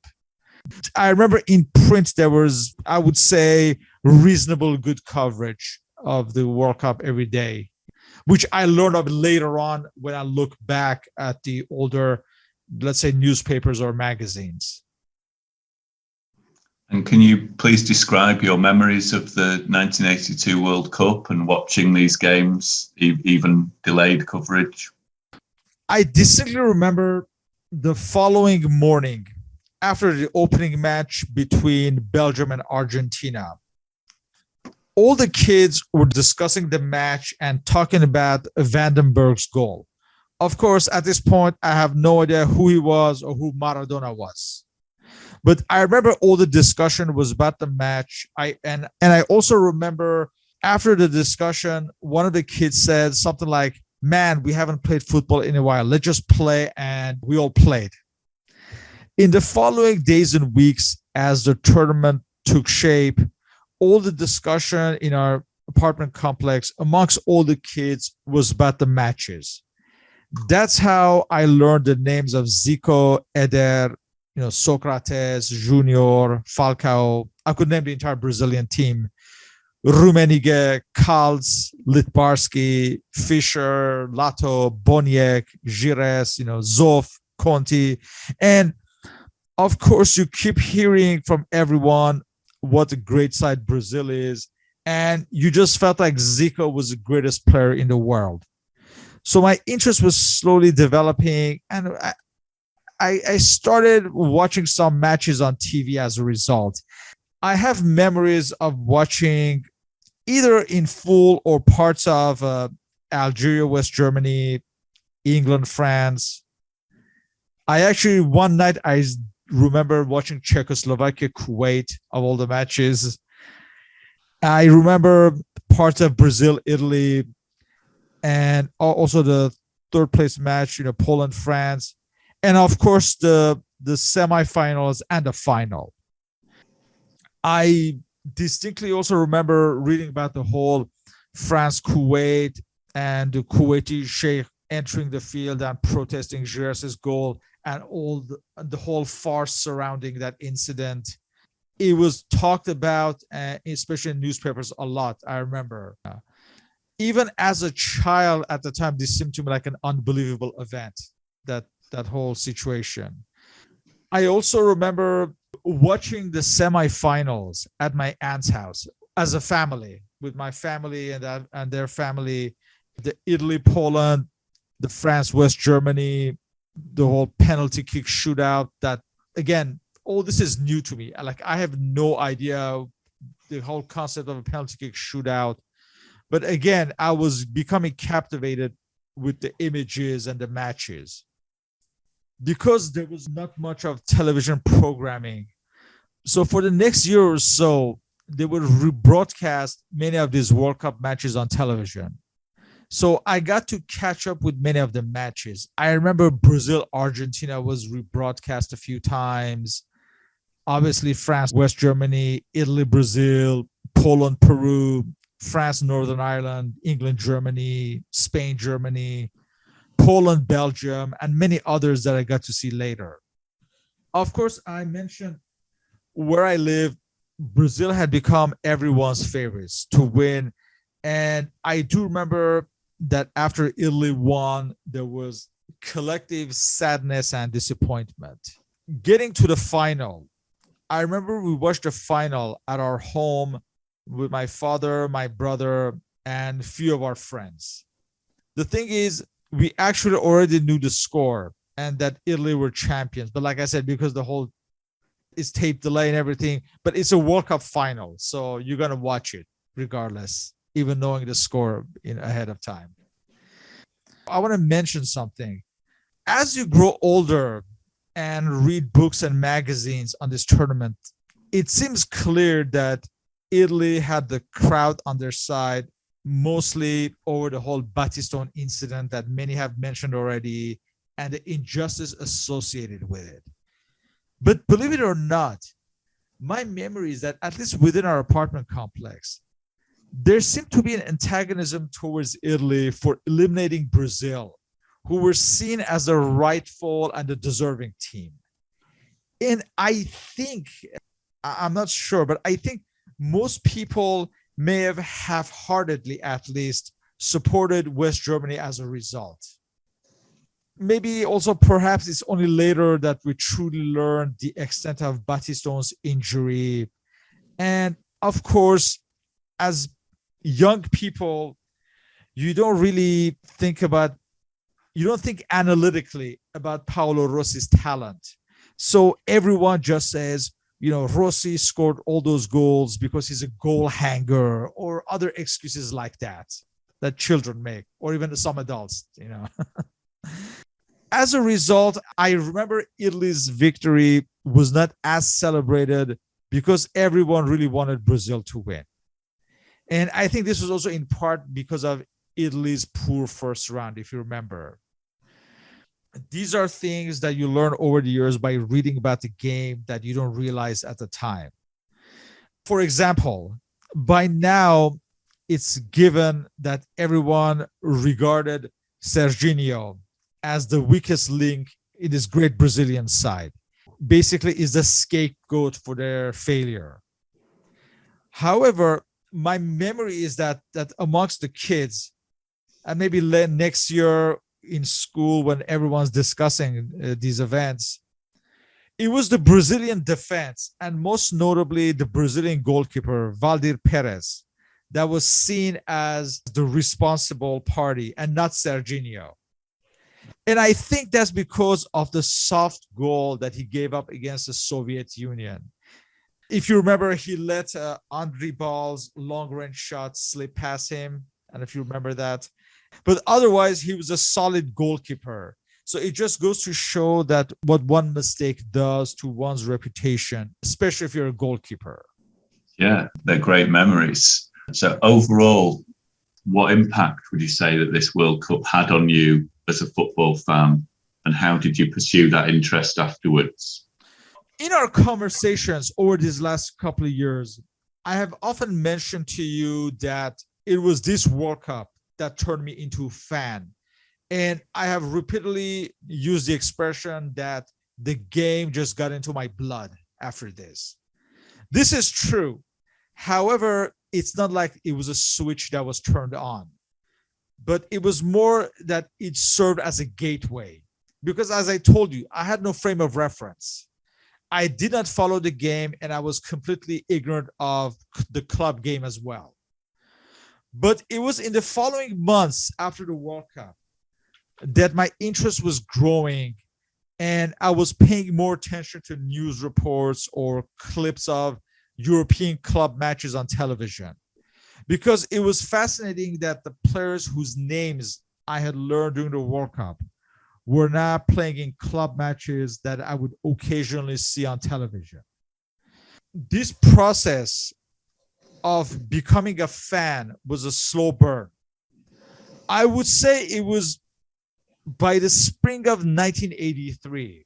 I remember in print there was, I would say, reasonable good coverage of the World Cup every day, which I learned of later on when I look back at the older, let's say, newspapers or magazines. And can you please describe your memories of the 1982 World Cup and watching these games, even delayed coverage? I distinctly remember the following morning, after the opening match between Belgium and Argentina, all the kids were discussing the match and talking about Vandenberg's goal. Of course, at this point, I have no idea who he was or who Maradona was. But I remember all the discussion was about the match. And I also remember after the discussion, one of the kids said something like, "Man, we haven't played football in a while. Let's just play." And we all played. In the following days and weeks, as the tournament took shape, all the discussion in our apartment complex amongst all the kids was about the matches. That's how I learned the names of Zico, Eder, Socrates, Junior, Falcao. I could name the entire Brazilian team. Rummenigge, Kals, Litbarski, Fischer, Lato, Boniek, Gires, Zoff, Conti. And of course, you keep hearing from everyone what a great side Brazil is. And you just felt like Zico was the greatest player in the world. So my interest was slowly developing, and I started watching some matches on TV as a result. I have memories of watching either in full or parts of Algeria, West Germany, England, France. One night I remember watching Czechoslovakia, Kuwait of all the matches. I remember parts of Brazil, Italy, and also the third place match, Poland, France, and of course the semifinals and the final. I distinctly also remember reading about the whole France-Kuwait and the Kuwaiti sheikh entering the field and protesting Gires's goal and all the whole farce surrounding that incident. It was talked about, especially in newspapers, a lot, I remember. Even as a child at the time, this seemed to me like an unbelievable event, that whole situation. I also remember watching the semifinals at my aunt's house as a family, with my family and their family, the Italy, Poland, the France, West Germany, the whole penalty kick shootout. That, again, all this is new to me. Like, I have no idea the whole concept of a penalty kick shootout. But again, I was becoming captivated with the images and the matches. Because there was not much of television programming. So for the next year or so, they would rebroadcast many of these World Cup matches on television. So I got to catch up with many of the matches. I remember Brazil, Argentina was rebroadcast a few times. Obviously, France, West Germany, Italy, Brazil, Poland, Peru, France, Northern Ireland, England, Germany, Spain, Germany, Poland, Belgium, and many others that I got to see later. Of course, I mentioned where I live, Brazil had become everyone's favorites to win. And I do remember that after Italy won, there was collective sadness and disappointment. Getting to the final, I remember we watched the final at our home with my father, my brother, and a few of our friends. The thing is, we actually already knew the score and that Italy were champions. But like I said, because the whole is tape delay and everything, but it's a World Cup final. So you're going to watch it regardless, even knowing the score ahead of time. I want to mention something. As you grow older and read books and magazines on this tournament, it seems clear that Italy had the crowd on their side, mostly over the whole Battistone incident that many have mentioned already and the injustice associated with it. But believe it or not, my memory is that at least within our apartment complex, there seemed to be an antagonism towards Italy for eliminating Brazil, who were seen as the rightful and the deserving team. And I think, I'm not sure, but I think most people may have half-heartedly at least supported West Germany as a result. Maybe also perhaps it's only later that we truly learned the extent of Battistone's injury. And of course, as young people, you don't think analytically about Paolo Rossi's talent. So everyone just says, Rossi scored all those goals because he's a goal hanger, or other excuses like that children make, or even some adults. As a result, I remember Italy's victory was not as celebrated because everyone really wanted Brazil to win. And I think this was also in part because of Italy's poor first round, if you remember. These are things that you learn over the years by reading about the game that you don't realize at the time. For example, by now, it's given that everyone regarded Serginho as the weakest link in this great Brazilian side. Basically, is the scapegoat for their failure. However, my memory is that amongst the kids, and maybe next year in school when everyone's discussing these events, it was the Brazilian defense, and most notably the Brazilian goalkeeper, Valdir Perez, that was seen as the responsible party and not Serginho. And I think that's because of the soft goal that he gave up against the Soviet Union. If you remember, he let Andre Ball's long-range shot slip past him. And if you remember that. But otherwise, he was a solid goalkeeper. So it just goes to show that what one mistake does to one's reputation, especially if you're a goalkeeper. Yeah, they're great memories. So overall, what impact would you say that this World Cup had on you as a football fan, and how did you pursue that interest afterwards? In our conversations over these last couple of years, I have often mentioned to you that it was this World Cup that turned me into a fan. And I have repeatedly used the expression that the game just got into my blood after this. This is true. However, it's not like it was a switch that was turned on, but it was more that it served as a gateway. Because as I told you, I had no frame of reference. I did not follow the game, and I was completely ignorant of the club game as well. But it was in the following months after the World Cup that my interest was growing, and I was paying more attention to news reports or clips of European club matches on television, because it was fascinating that the players whose names I had learned during the World Cup were now playing in club matches that I would occasionally see on television. This process of becoming a fan was a slow burn. I would say it was by the spring of 1983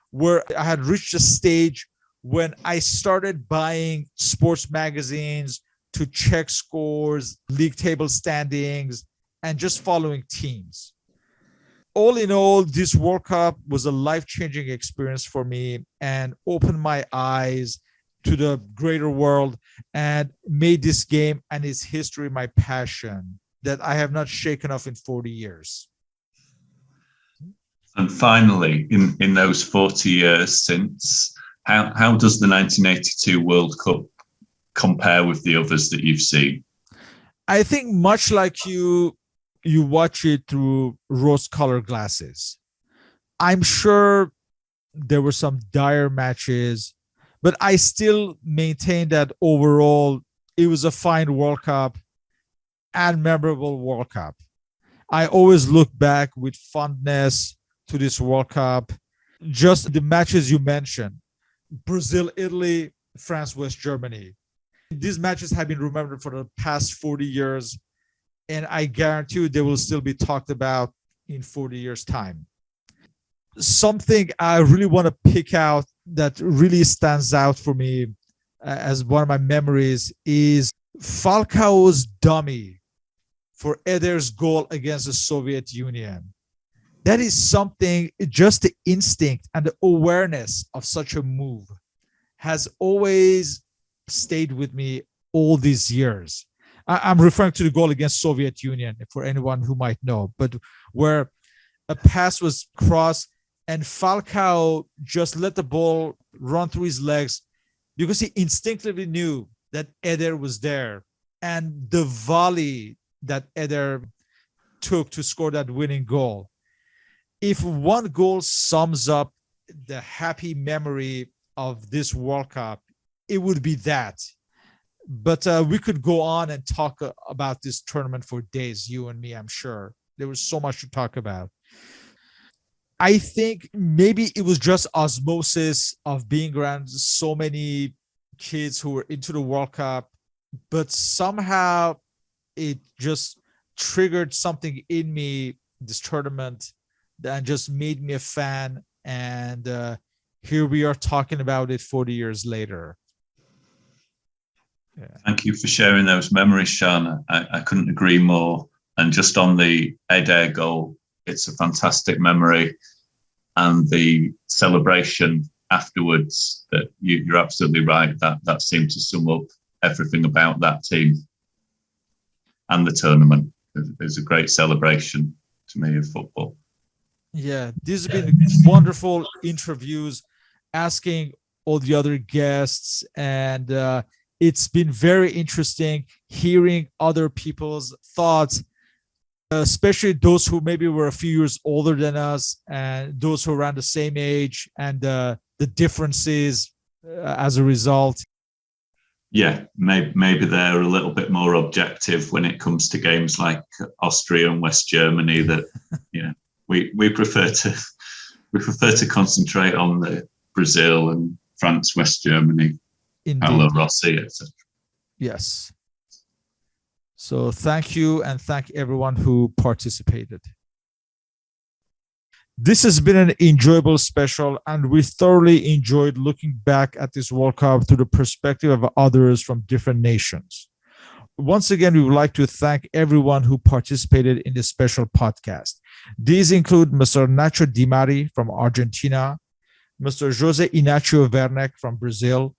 where I had reached a stage when I started buying sports magazines to check scores, league table standings, and just following teams. All in all, this World Cup was a life-changing experience for me and opened my eyes to the greater world and made this game and its history my passion that I have not shaken off in 40 years. And finally, in those 40 years since, how does the 1982 World Cup compare with the others that you've seen? I think much like you watch it through rose-colored glasses. I'm sure there were some dire matches, but I still maintain that overall it was a fine World Cup and memorable World Cup. I always look back with fondness to this World Cup. Just the matches you mentioned, Brazil, Italy, France, West Germany. These matches have been remembered for the past 40 years, and I guarantee you they will still be talked about in 40 years' time. Something I really want to pick out that really stands out for me as one of my memories is Falcao's dummy for Eder's goal against the Soviet Union. That is something, just the instinct and the awareness of such a move has always stayed with me all these years. I'm referring to the goal against Soviet Union, for anyone who might know, but where a pass was crossed and Falcao just let the ball run through his legs because he instinctively knew that Eder was there. And the volley that Eder took to score that winning goal. If one goal sums up the happy memory of this World Cup, it would be that. But we could go on and talk about this tournament for days, you and me, I'm sure. There was so much to talk about. I think maybe it was just osmosis of being around so many kids who were into the World Cup, but somehow it just triggered something in me, this tournament, that just made me a fan. And here we are talking about it 40 years later. Yeah. Thank you for sharing those memories, Shahan. I couldn't agree more. And just on the Adair goal, it's a fantastic memory. And the celebration afterwards, that you're absolutely right. That seemed to sum up everything about that team and the tournament. It was a great celebration to me of football. Yeah, these have been wonderful interviews, asking all the other guests, and it's been very interesting hearing other people's thoughts, especially those who maybe were a few years older than us and those who are around the same age, and the differences as a result. Yeah, maybe they're a little bit more objective when it comes to games like Austria and West Germany. That we prefer to concentrate on the Brazil and France, West Germany, Paolo Rossi, etc. Yes. So thank you, and thank everyone who participated. This has been an enjoyable special, and we thoroughly enjoyed looking back at this World Cup through the perspective of others from different nations. Once again, we would like to thank everyone who participated in this special podcast. These include Mr. Nacho Di Mari from Argentina, Mr. Jose Inacio Werneck from Brazil,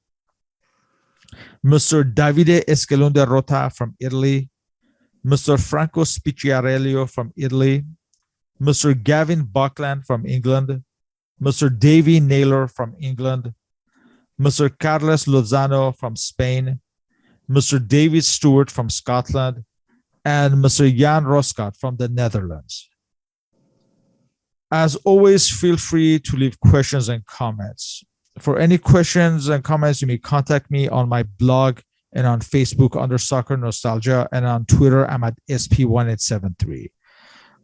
Mr. Davide Escalonde Rota from Italy, Mr. Franco Spicciarello from Italy, Mr. Gavin Buckland from England, Mr. Davey Naylor from England, Mr. Carlos Lozano from Spain, Mr. David Stewart from Scotland, and Mr. Jan Roscott from the Netherlands. As always, feel free to leave questions and comments. For any questions and comments, you may contact me on my blog and on Facebook under Soccer Nostalgia, and on Twitter, I'm at SP1873.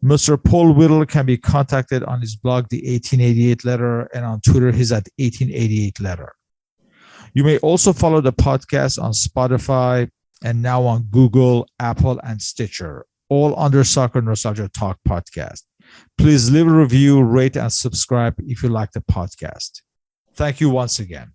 Mr. Paul Whittle can be contacted on his blog, The 1888 Letter, and on Twitter, he's at 1888 Letter. You may also follow the podcast on Spotify and now on Google, Apple, and Stitcher, all under Soccer Nostalgia Talk Podcast. Please leave a review, rate, and subscribe if you like the podcast. Thank you once again.